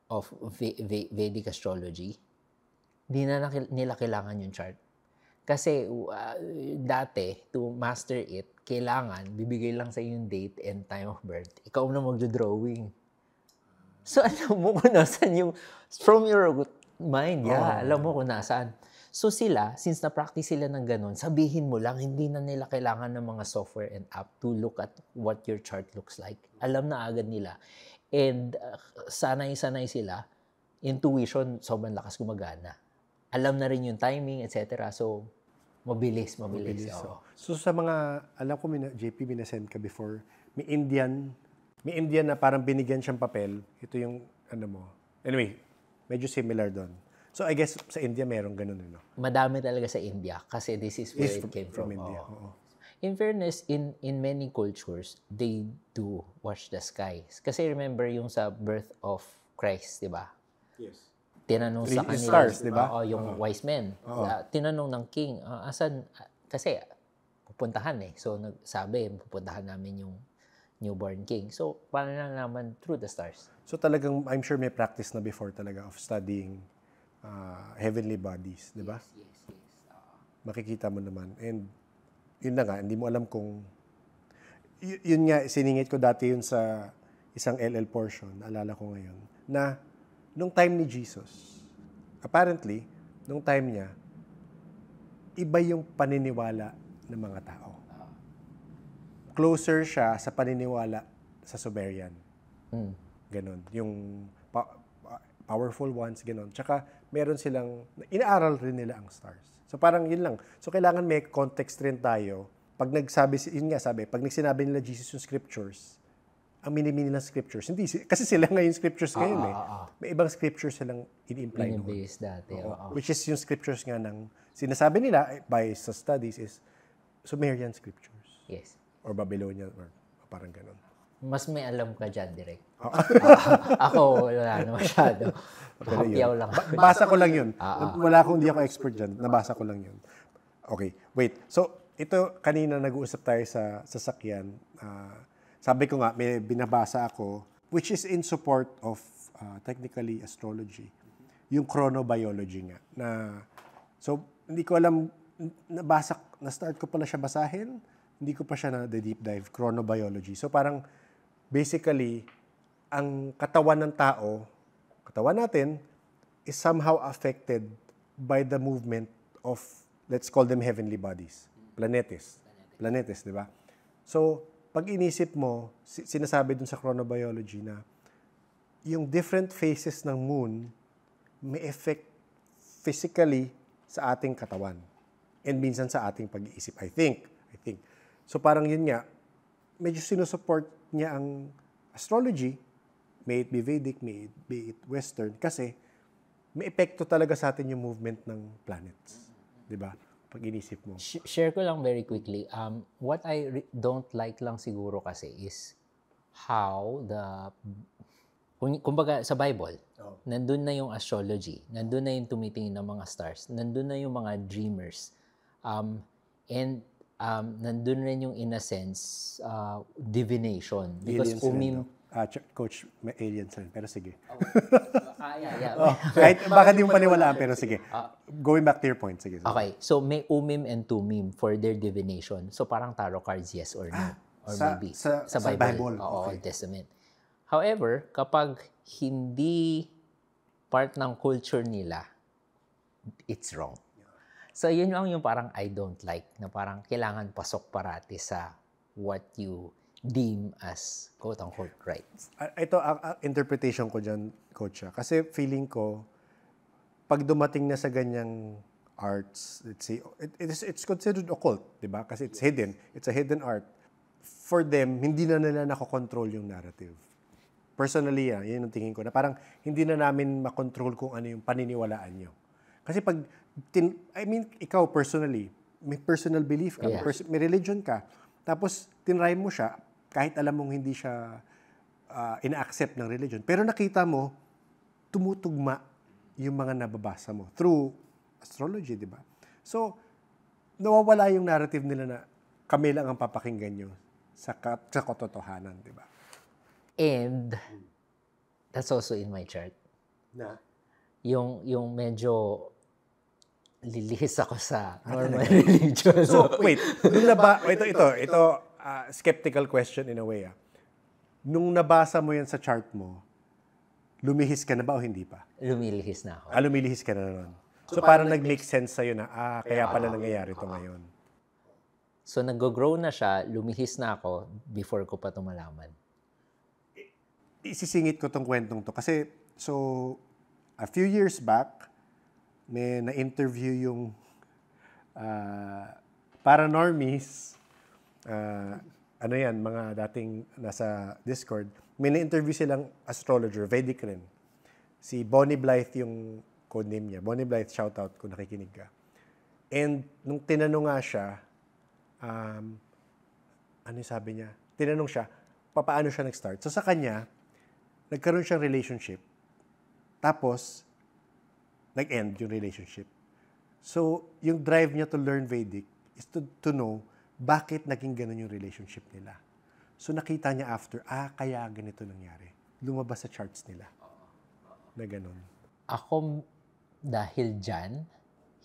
of Vedic astrology, di na nila kailangan yung chart. Kasi dati, to master it, kailangan, bibigay lang sa yung date and time of birth. Ikaw na magdo-drawing. So, alam mo kung nasaan yung, from your mind, alam mo kung nasaan. So sila, since na-practice sila ng ganun, sabihin mo lang, hindi na nila kailangan ng mga software and app to look at what your chart looks like. Alam na agad nila. And sanay-sanay sila, intuition, sobrang lakas gumagana. Alam na rin yung timing, etc. So, mabilis. Oo. So, sa mga, alam ko, JP, minasend ka before, may Indian na parang binigyan siyang papel. Ito yung, anyway, medyo similar doon. So, I guess, sa India, merong ganun, Madami talaga sa India kasi this is where it came from. India. In fairness, in many cultures, they do watch the skies. Kasi remember yung sa birth of Christ, di ba? Yes. Tinanong sa kanila, stars, di ba? yung wise men. Tinanong ng king, asan, kasi pupuntahan eh. So, nagsabi, pupuntahan namin yung newborn king. So, paano na naman through the stars? So, talagang, I'm sure may practice na before talaga of studying heavenly bodies, di ba? Yes. Makikita mo naman. And, yun na nga, hindi mo alam kung, yun nga, siningit ko dati yun sa isang LL portion, naalala ko ngayon, na, nung time ni Jesus, apparently, nung time niya, iba yung paniniwala ng mga tao. Closer siya sa paniniwala sa Sumerian. Ganon. Yung powerful ones, ganon. Tsaka, meron silang, inaaral rin nila ang stars. So, parang yun lang. So, kailangan may context rin tayo. Pag pag nagsinabi nila Jesus yung scriptures, ang mini-mini ng scriptures. Hindi, kasi sila ngayon scriptures ngayon May ibang scriptures silang in-imply noon. Base dati. Which is yung scriptures nga ng, sinasabi nila by sa studies is Sumerian scriptures. Yes. Or Babylonian, or parang ganon. Mas may alam ka dyan, direct. Ako, wala na masyado. Hapyaw lang. Basa ko lang yun. Hindi ako expert dyan. Nabasa ko lang yun. Okay, wait. So, ito, kanina nag-uusap tayo sa sasakyan. Sabi ko nga, may binabasa ako, which is in support of technically astrology. Yung chronobiology nga. So, hindi ko alam, na-start ko pala siya basahin, hindi ko pa siya na-deep dive, chronobiology. So, parang, basically, ang katawan ng tao, katawan natin, is somehow affected by the movement of, let's call them heavenly bodies. Planetes, di ba? So, pag inisip mo, sinasabi dun sa chronobiology na yung different phases ng moon may effect physically sa ating katawan and minsan sa ating pag-iisip. I think. So parang yun nga, medyo sinusupport niya ang astrology, may it be Vedic, may it be Western, kasi may epekto talaga sa atin yung movement ng planets. Di ba? Pag inisip mo. Share ko lang very quickly. What I don't like lang siguro kasi is how kumbaga sa Bible, nandun na yung astrology, nandun na yung tumitingin ng mga stars, nandun na yung mga dreamers, and nandun rin yung, in a sense, divination. Because Coach, may aliens rin. Pero sige. Yeah. Kahit baka di mo paniwalaan, pero sige. Going back to your point, sige. Okay, so may Umim and Tumim for their divination. So parang tarot cards, yes or no. Or maybe. Sa Bible. Oo, Old Testament. However, kapag hindi part ng culture nila, it's wrong. So yun yung parang I don't like, na parang kailangan pasok parati sa what you deem as quote-unquote right. Ito, ang interpretation ko dyan, Coach. Kasi feeling ko, pag dumating na sa ganyang arts, let's say, it's considered occult, di ba? Kasi it's hidden. It's a hidden art. For them, hindi na nila nakokontrol yung narrative. Personally, yun ang tingin ko, na parang hindi na namin makontrol kung ano yung paniniwalaan nyo. Kasi pag, ikaw personally, may personal belief ka, may religion ka, tapos tinry mo siya, kahit alam mong hindi siya ina-accept ng religion, pero nakita mo, tumutugma yung mga nababasa mo through astrology, di ba? So, nawawala yung narrative nila na kami lang ang papakinggan nyo sa katotohanan, di ba? And that's also in my chart. Na? Yung medyo lilihis ako sa normal religion. So, wait. Ito, skeptical question in a way. Nung nabasa mo yan sa chart mo, lumihis ka na ba o hindi pa? Lumilihis na ako. Lumilihis ka na nun. So, parang nag-make sense sa'yo na, kaya pala nangyayari ito ngayon. So, nag-grow na siya, lumihis na ako before ko pa ito malaman. Isisingit ko tong kwentong to. Kasi, so, a few years back, may na-interview yung paranormies, mga dating nasa Discord, may na-interview silang astrologer, Vedic rin. Si Bonnie Blythe yung codename niya. Bonnie Blythe, shoutout kung nakikinig ka. And nung tinanong nga siya, sabi niya? Tinanong siya, paano siya nag-start? So sa kanya, nagkaroon siyang relationship. Tapos, nag-end yung relationship. So, yung drive niya to learn Vedic is to know bakit naging ganun yung relationship nila. So, nakita niya after, kaya ganito nangyari. Lumabas sa charts nila. Na ganun. Ako, dahil dyan,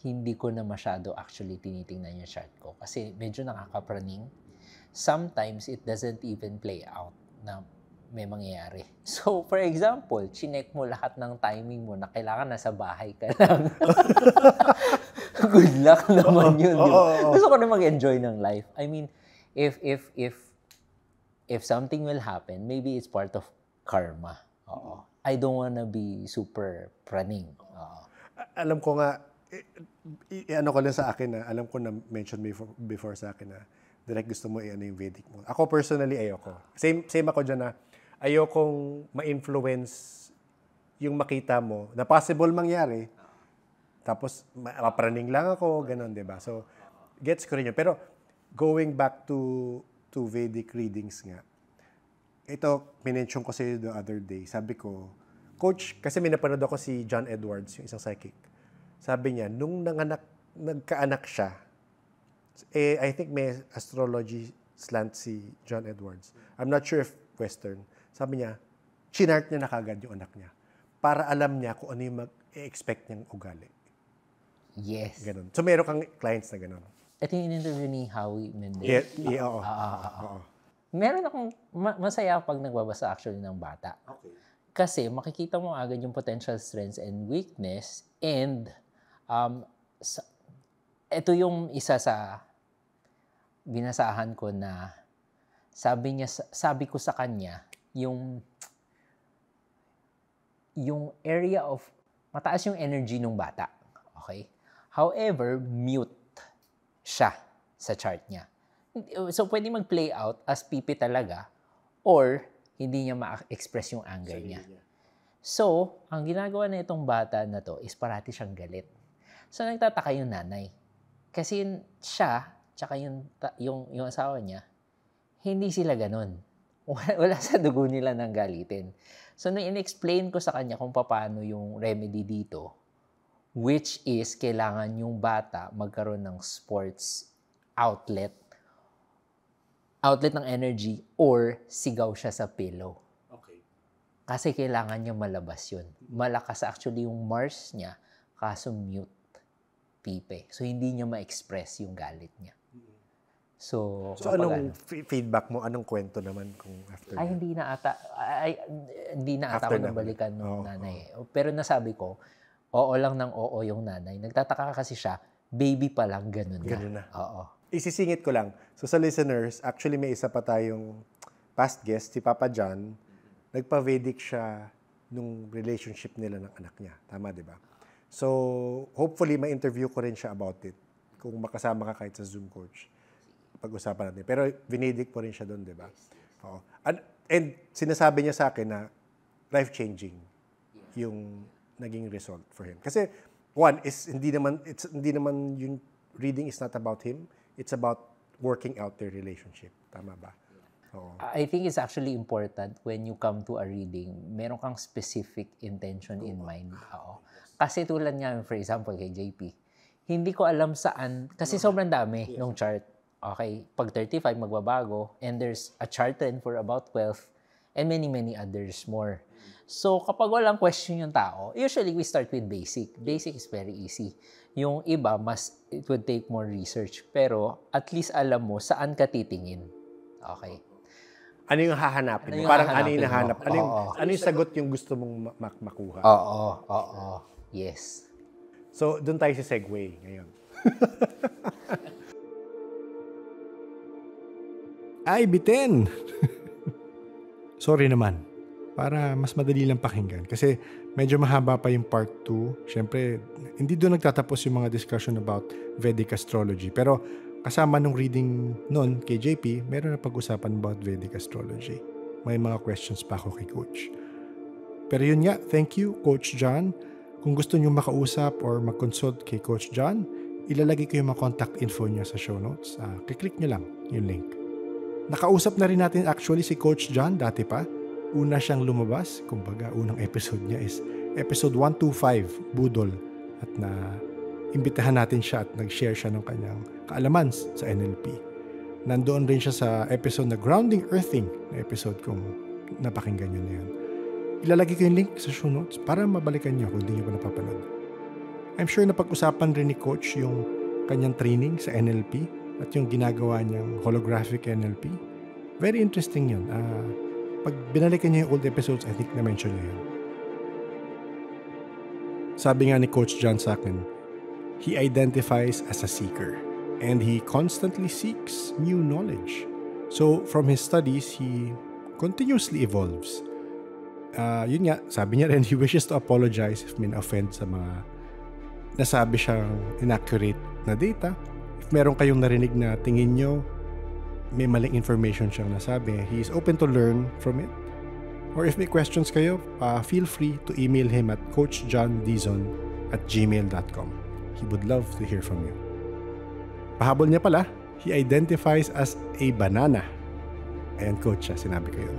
hindi ko na masyado actually tinitingnan yung chart ko. Kasi medyo nakakapraning. Sometimes, it doesn't even play out na may mangyayari. So, for example, chinek mo lahat ng timing mo na kailangan nasa bahay ka lang. Good luck naman yun. Gusto ko na mag-enjoy ng life. I mean, if something will happen, maybe it's part of karma. I don't wanna be super praning. Alam ko nga, ano ko lang sa akin na, alam ko na mention before sa akin na direct gusto mo yung Vedic mo. Ako personally, ayoko. Same ako dyan na ayokong ma-influence yung makita mo na possible mangyari. Tapos, mapraning lang ako, ganun, diba? So, gets ko rin yun. Pero, going back to Vedic readings nga, ito, minention ko sa'yo the other day. Sabi ko, Coach, kasi may napanood ako si John Edwards, yung isang psychic. Sabi niya, nung nagkaanak siya, I think may astrology slant si John Edwards. I'm not sure if Western. Sabi niya, chinart niya na kagad yung anak niya para alam niya kung ano yung mag-expect niyang ugali. Yes. Ganun. So, meron kang clients na ganun. Ito yung in-interview ni Howie Mendez. Oo. Meron akong, masaya pag nagbabasa actually ng bata. Okay. Kasi makikita mo agad yung potential strengths and weakness, and ito yung isa sa binasahan ko na sabi ko sa kanya, yung area of, mataas yung energy ng bata. Okay? However, mute siya sa chart niya. So, pwede mag-play out as pipi talaga or hindi niya ma-express yung anger niya. So, ang ginagawa na itong bata na to is parati siyang galit. So, nagtataka yung nanay. Kasi siya, tsaka yung asawa niya, hindi sila ganun. Wala sa dugo nila ng galitin. So, nung in-explain ko sa kanya kung paano yung remedy dito, which is kailangan yung bata magkaroon ng sports outlet ng energy or sigaw siya sa pillow. Okay. Kasi kailangan niya malabas yun. Malakas actually yung Mars niya, kaso mute pipe. So, hindi niya ma-express yung galit niya. So anong feedback mo? Anong kwento naman kung after? Hindi na ata ako nabalikan ng nanay. Pero nasabi ko, oo lang ng oo yung nanay. Nagtataka kasi siya, baby pa lang, ganun na. Oo. Isisingit ko lang. So sa listeners, actually may isa pa tayong past guest, si Papa John. Nagpa-Vedic siya nung relationship nila ng anak niya. Tama, di ba? So hopefully ma-interview ko rin siya about it. Kung makasama ka kahit sa Zoom coach. Pag-usapan natin. Pero Vedic po rin siya doon, di ba? Oo. And sinasabi niya sa akin na life-changing yung naging result for him. Kasi one is hindi naman yung reading is not about him. It's about working out their relationship. Tama ba? Oo. I think it's actually important when you come to a reading, meron kang specific intention in mind. Oo. Kasi tulad nga, for example, kay JP, hindi ko alam saan, kasi sobrang dami yung chart. Okay, pag 35, magbabago. And there's a chart trend for about 12 and many, many others more. So, kapag walang question yung tao, usually we start with basic. Basic is very easy. Yung iba, it would take more research. Pero, at least alam mo saan ka titingin. Okay. Ano yung hahanapin mo? Parang ano yung nahanap? Ano yung sagot yung gusto mong makuha? Oo. Yes. So, doon tayo sa segue ngayon. Ay, bitin! Sorry naman. Para mas madali lang pakinggan. Kasi medyo mahaba pa yung part 2. Siyempre, hindi doon nagtatapos yung mga discussion about Vedic astrology. Pero kasama nung reading noon kay JP, meron na pag-usapan about Vedic astrology. May mga questions pa ako kay Coach. Pero yun nga, thank you, Coach John. Kung gusto nyo makausap or mag-consult kay Coach John, ilalagay ko yung mga contact info niya sa show notes. Kiklik nyo lang yung link. Nakausap na rin natin actually si Coach John dati pa. Una siyang lumabas. Kumbaga, unang episode niya is episode 125, Budol. At imbitahan natin siya at nag-share siya ng kanyang kaalaman sa NLP. Nandoon rin siya sa episode na Grounding Earthing na episode kung napakinggan nyo na yan. Ilalagay ko yung link sa show notes para mabalikan nyo kung hindi nyo pa napapanood. I'm sure na pag-usapan rin ni Coach yung kanyang training sa NLP at yung ginagawa niyang holographic NLP. Very interesting yun. Pag binalikan niyo yung old episodes, I think na-mention niya yun. Sabi nga ni Coach John sa akin, he identifies as a seeker and he constantly seeks new knowledge. So, from his studies, he continuously evolves. Yun nga, sabi niya rin, he wishes to apologize if may offend sa mga nasabi siyang inaccurate na data. If meron kayong narinig na tingin nyo, may maling information siyang nasabi, he is open to learn from it. Or if may questions kayo, feel free to email him at coachjohndizon@gmail.com. He would love to hear from you. Pahabol niya pala, he identifies as a banana. Ayan, Coach, sinabi ko yun.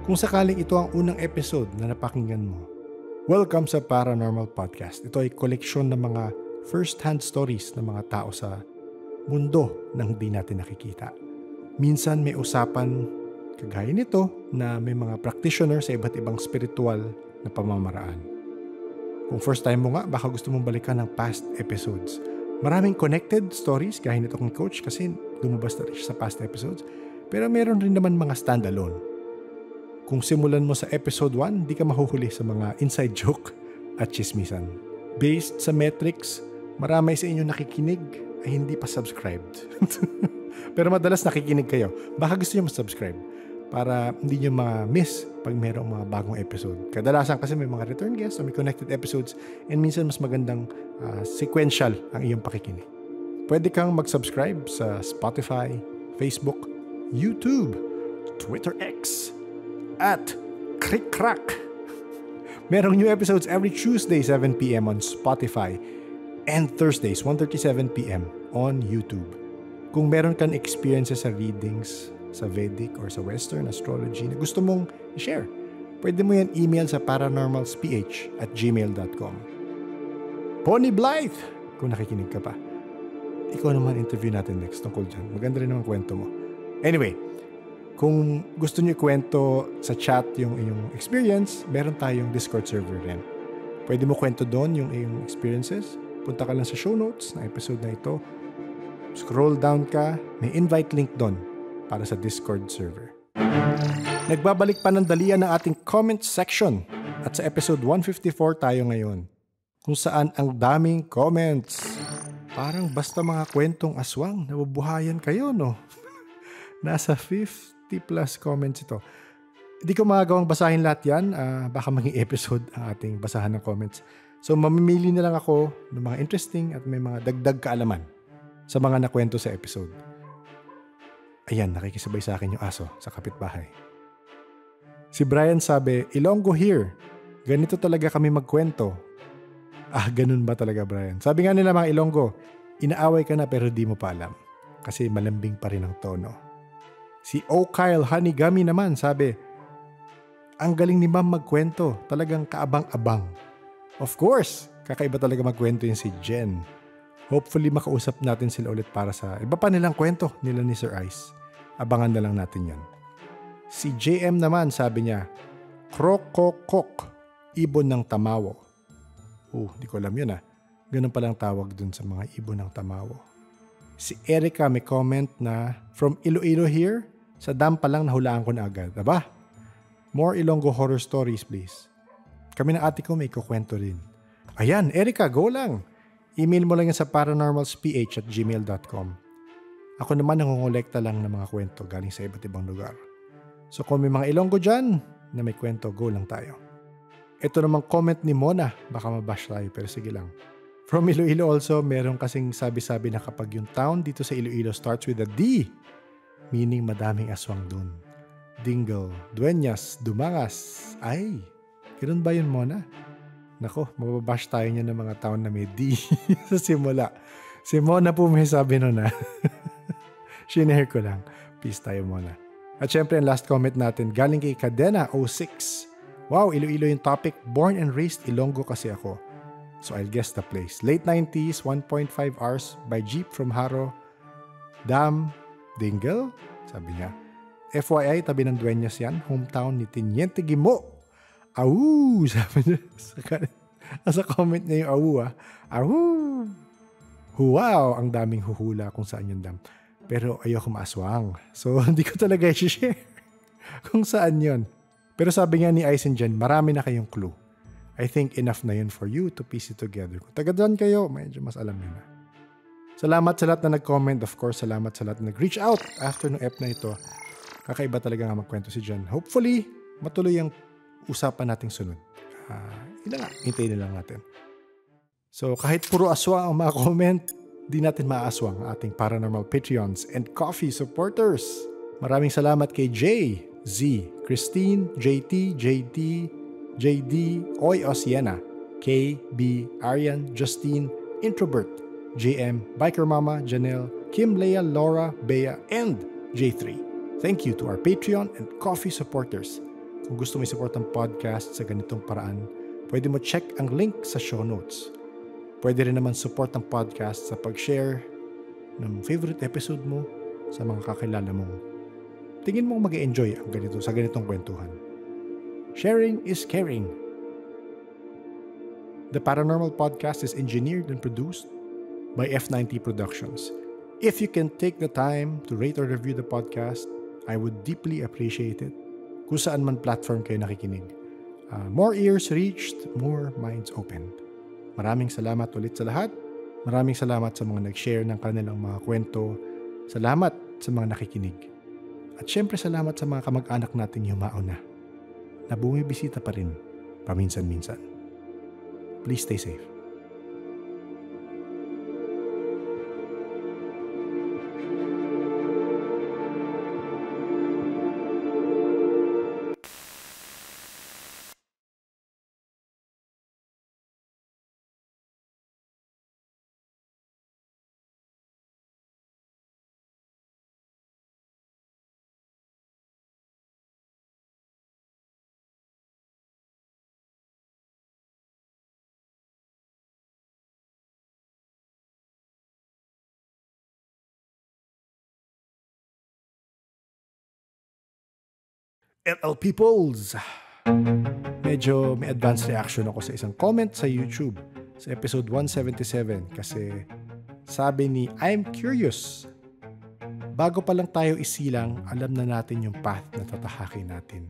Kung sakaling ito ang unang episode na napakinggan mo, welcome sa Paranormal Podcast. Ito ay koleksyon ng mga first-hand stories ng mga tao sa mundo na hindi natin nakikita. Minsan may usapan kagaya nito na may mga practitioner sa iba't ibang spiritual na pamamaraan. Kung first time mo nga, baka gusto mong balikan ng past episodes. Maraming connected stories gaya nito kong Coach kasi lumabas na rin siya sa past episodes. Pero meron rin naman mga standalone. Kung simulan mo sa episode 1, di ka mahuhuli sa mga inside joke at chismisan. Based sa metrics, marami sa inyo nakikinig ay hindi pa subscribed. Pero madalas nakikinig kayo. Baka gusto nyo mag-subscribe para hindi nyo ma-miss pag mayroong mga bagong episode. Kadalasan kasi may mga return guests o may connected episodes and minsan mas magandang sequential ang iyong pakikinig. Pwede kang mag-subscribe sa Spotify, Facebook, YouTube, Twitter X, at Crick-Crack. Merong new episodes every Tuesday, 7 p.m. on Spotify and Thursdays, 1:37 p.m. on YouTube. Kung meron kang experiences sa readings, sa Vedic or sa Western astrology na gusto mong i-share, pwede mo yan email sa paranormalsph@gmail.com. Pony Blythe, kung nakikinig ka pa. Ikaw naman interview natin next tungkol dyan. Maganda rin naman kwento mo. Anyway, kung gusto niyo kwento sa chat yung inyong experience, meron tayong Discord server rin. Pwede mo kwento doon yung iyong experiences. Punta ka lang sa show notes ng episode na ito. Scroll down ka, may invite link doon para sa Discord server. Nagbabalik pa ng dalian ng ating comment section. At sa episode 154 tayo ngayon, kung saan ang daming comments. Parang basta mga kwentong aswang, nabubuhayan kayo, no? Nasa 50 plus comments ito. Hindi ko magagawang basahin lahat yan. Baka maging episode ang ating basahan ng comments. So, mamimili na lang ako ng mga interesting at may mga dagdag kaalaman sa mga nakwento sa episode. Ayan, nakikisabay sa akin yung aso sa kapitbahay. Si Brian sabi, Ilonggo here. Ganito talaga kami magkwento. Ganun ba talaga, Brian? Sabi nga nila mga Ilonggo, inaaway ka na pero di mo pa alam. Kasi malambing pa rin ang tono. Si O. Kyle Hanigami naman sabi, ang galing ni Ma'am magkwento. Talagang kaabang-abang. Of course, kakaiba talaga magkwento yung si Jen. Hopefully makausap natin sila ulit para sa iba pa nilang kwento nila ni Sir Ice. Abangan na lang natin yan. Si JM naman sabi niya, Krokokok, ibon ng tamawo. Di ko alam yun Ganun palang tawag dun sa mga ibon ng tamawo. Si Erica may comment na, from Iloilo here, sa dam pa lang nahulaan ko na agad. Aba? More Ilonggo horror stories, please. Kami ng ate ko may kukwento rin. Ayan, Erica, go lang. Email mo lang yan sa paranormalsph@gmail.com. Ako naman nangongolekta lang ng mga kwento galing sa iba't ibang lugar. So kung may mga Ilonggo dyan na may kwento, go lang tayo. Ito namang comment ni Mona. Baka mabash tayo, pero sige lang. From Iloilo also, meron kasing sabi-sabi na kapag yung town dito sa Iloilo starts with a D, meaning madaming aswang dun. Dingle, Dueñas, Dumangas. Ay, ganoon ba yun, Mona? Nako, mababash tayo niya ng mga town na may D sa simula. Si Mona po may sabi nun Shinare ko lang. Peace tayo, Mona. At syempre, ang last comment natin, galing kay Cadena06. Wow, Iloilo yung topic. Born and raised Ilonggo kasi ako. So I'll guess the place. Late 90s, 1.5 hours by jeep from Haro. Dam, Dingle? Sabi niya. FYI, tabi ng Dueñas yan, hometown ni Teniente Gimo. Awu! Sabi niya. Sa comment niya yung awu Awu! Wow! Ang daming huhula kung saan yung dam. Pero ayoko maaswang. So, hindi ko talaga i-share kung saan yon. Pero sabi nga ni Aizen dyan, marami na kayong clue. I think enough na yun for you to piece it together. Kung taga doon kayo, medyo mas alam nyo na. Salamat sa lahat na nag-comment. Of course, salamat sa lahat na nag-reach out after ng ep na ito. Kakaiba talaga nga magkwento si Jen. Hopefully, matuloy ang usapan nating sunod. Yun na nga, hintayin na lang natin. So, kahit puro aswang ang mga comment, di natin maaaswang ang ating paranormal Patreons and coffee supporters. Maraming salamat kay Jay, Z, Christine, JT, JD, JD, Oy Osiena, K, B, Arian, Justine, Introvert, JM, Biker Mama, Janelle, Kim, Leia, Laura, Bea, and J3. Thank you to our Patreon and coffee supporters. Kung gusto mo i-support ang podcast sa ganitong paraan, pwede mo check ang link sa show notes. Pwede rin naman support ang podcast sa pag-share ng favorite episode mo sa mga kakilala mong tingin mong mag-enjoy ang ganito sa ganitong kwentuhan. Sharing is caring. The Paranormal Podcast is engineered and produced by F90 Productions. If you can take the time to rate or review the podcast, I would deeply appreciate it. Kung saan man platform kayo nakikinig. More ears reached, more minds opened. Maraming salamat ulit sa lahat. Maraming salamat sa mga nag-share ng kanilang mga kwento. Salamat sa mga nakikinig. At syempre salamat sa mga kamag-anak nating yumao na bumibisita pa rin paminsan-minsan. Please stay safe. LL Peoples! Medyo may advanced reaction ako sa isang comment sa YouTube sa episode 177 kasi sabi ni I'm curious. Bago pa lang tayo isilang, alam na natin yung path na tatahakin natin.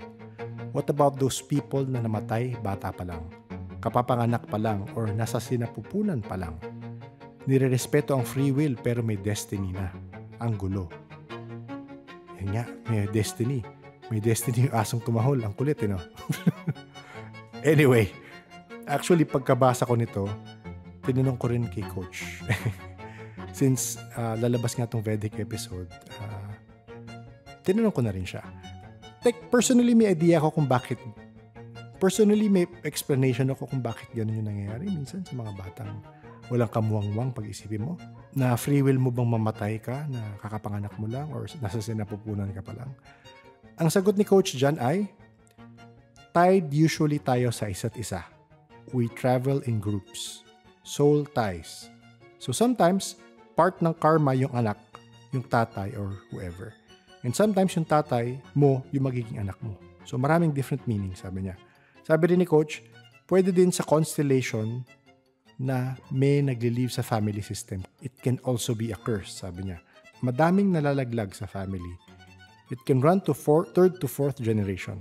What about those people na namatay bata pa lang, kapapanganak pa lang, or nasa sinapupunan pa lang? Nirerespeto ang free will pero may destiny na. Ang gulo. Yan nga, may destiny. May destiny yung asong tumahol. Ang kulit, no? Anyway, actually pagkabasa ko nito, tinanong ko rin kay Coach. Since lalabas nga tong Vedic episode, tinanong ko na rin siya. Like, personally, may idea ako kung bakit. Personally, may explanation ako kung bakit ganun yung nangyayari. Minsan sa mga batang walang kamuwang-wang pag-isipin mo. Na free will mo bang mamatay ka, na kakapanganak mo lang, or nasa sinapupunan ka pa lang. Ang sagot ni Coach John ay, tied usually tayo sa isa't isa. We travel in groups. Soul ties. So sometimes, part ng karma yung anak, yung tatay or whoever. And sometimes yung tatay mo, yung magiging anak mo. So maraming different meanings, sabi niya. Sabi rin ni Coach, pwede din sa constellation na may nagli-live sa family system. It can also be a curse, sabi niya. Madaming nalalaglag sa family. It can run to third to fourth generation.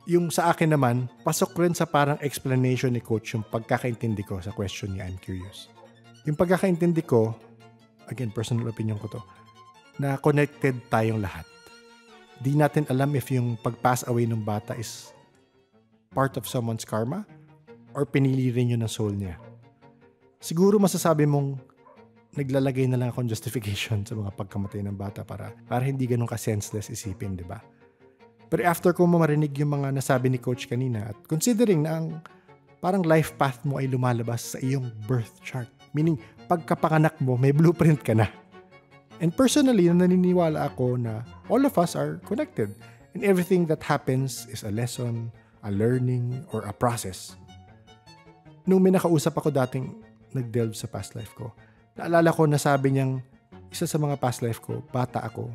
Yung sa akin naman, pasok rin sa parang explanation ni Coach yung pagkakaintindi ko sa question niya, I'm curious. Yung pagkakaintindi ko, again, personal opinion ko to, na connected tayong lahat. Di natin alam if yung pag-pass away ng bata is part of someone's karma or pinili rin yun ng soul niya. Siguro masasabi mong naglalagay na lang akong justification sa mga pagkamatay ng bata para hindi ganun ka-senseless isipin, di ba? Pero after ko marinig yung mga nasabi ni Coach kanina at considering na ang parang life path mo ay lumalabas sa iyong birth chart, meaning pagkapanganak mo, may blueprint ka na. And personally, naniniwala ako na all of us are connected and everything that happens is a lesson, a learning, or a process. Nung may nakausap ako dating nag-delve sa past life ko, naalala ko na sabi niyang isa sa mga past life ko, bata ako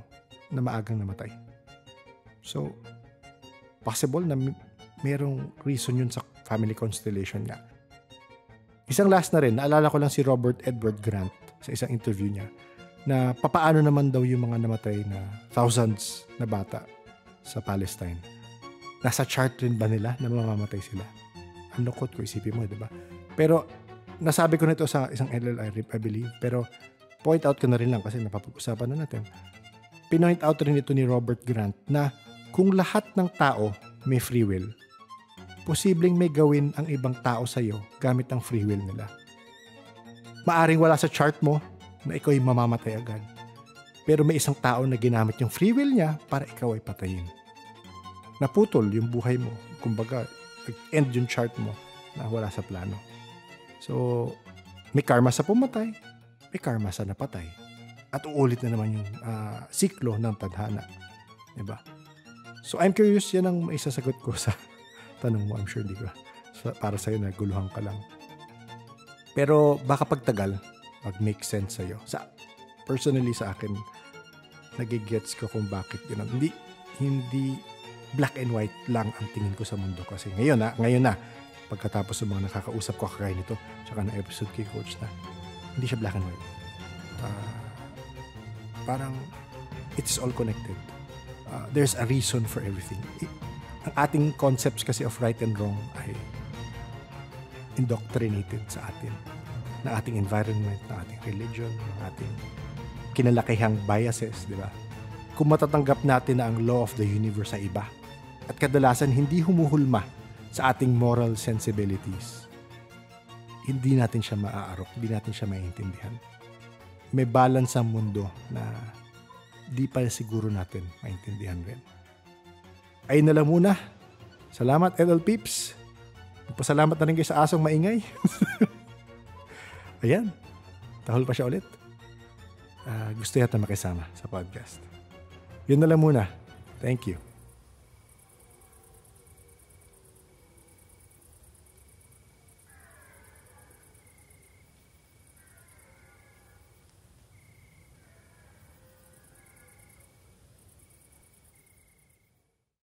na maagang namatay. So, possible na merong reason yun sa family constellation niya. Isang last na rin, naalala ko lang si Robert Edward Grant sa isang interview niya na papaano naman daw yung mga namatay na thousands na bata sa Palestine. Nasa chart rin ba nila na mamamatay sila? Ang lukot ko, isipin mo, di ba? Pero, nasabi ko nito sa isang LLI, I believe, pero point out ko na rin lang kasi napapag-usapan na natin. Pinoint out rin ito ni Robert Grant na kung lahat ng tao may free will, posibleng may gawin ang ibang tao sa iyo gamit ang free will nila. Maaring wala sa chart mo na ikaw ay mamamatay agad. Pero may isang tao na ginamit yung free will niya para ikaw ay patayin. Naputol yung buhay mo. Kumbaga, nag-end yung chart mo na wala sa plano. So, may karma sa pumatay, may karma sa napatay. At uulit na naman yung siklo ng tadhana. Diba? So, I'm curious, yan ang maisasagot ko sa tanong mo. I'm sure di ko. Para sa'yo, naguluhan ka lang. Pero baka pagtagal, mag-make sense sa'yo. Personally sa akin, nagigets ko kung bakit yun. Hindi black and white lang ang tingin ko sa mundo. Kasi ngayon na, pagkatapos ng mga nakakausap ko kagaya nito, tsaka na episode kay Coach na, hindi siya black and white. Parang, it's all connected. There's a reason for everything. Ang ating concepts kasi of right and wrong ay indoctrinated sa atin. Ng ating environment, ng ating religion, ng ating kinalakihang biases, di ba? Kung matatanggap natin na ang law of the universe ay iba at kadalasan hindi humuhulma sa ating moral sensibilities, hindi natin siya maaarok, hindi natin siya maintindihan. May balance ang mundo na di pa siguro natin maintindihan rin. Ayun na lang muna. Salamat, LL Peeps. Pasalamat na rin kayo sa asong maingay. Ayan. Tahol pa siya ulit. Gusto yata makisama sa podcast. Yun na lang muna. Thank you.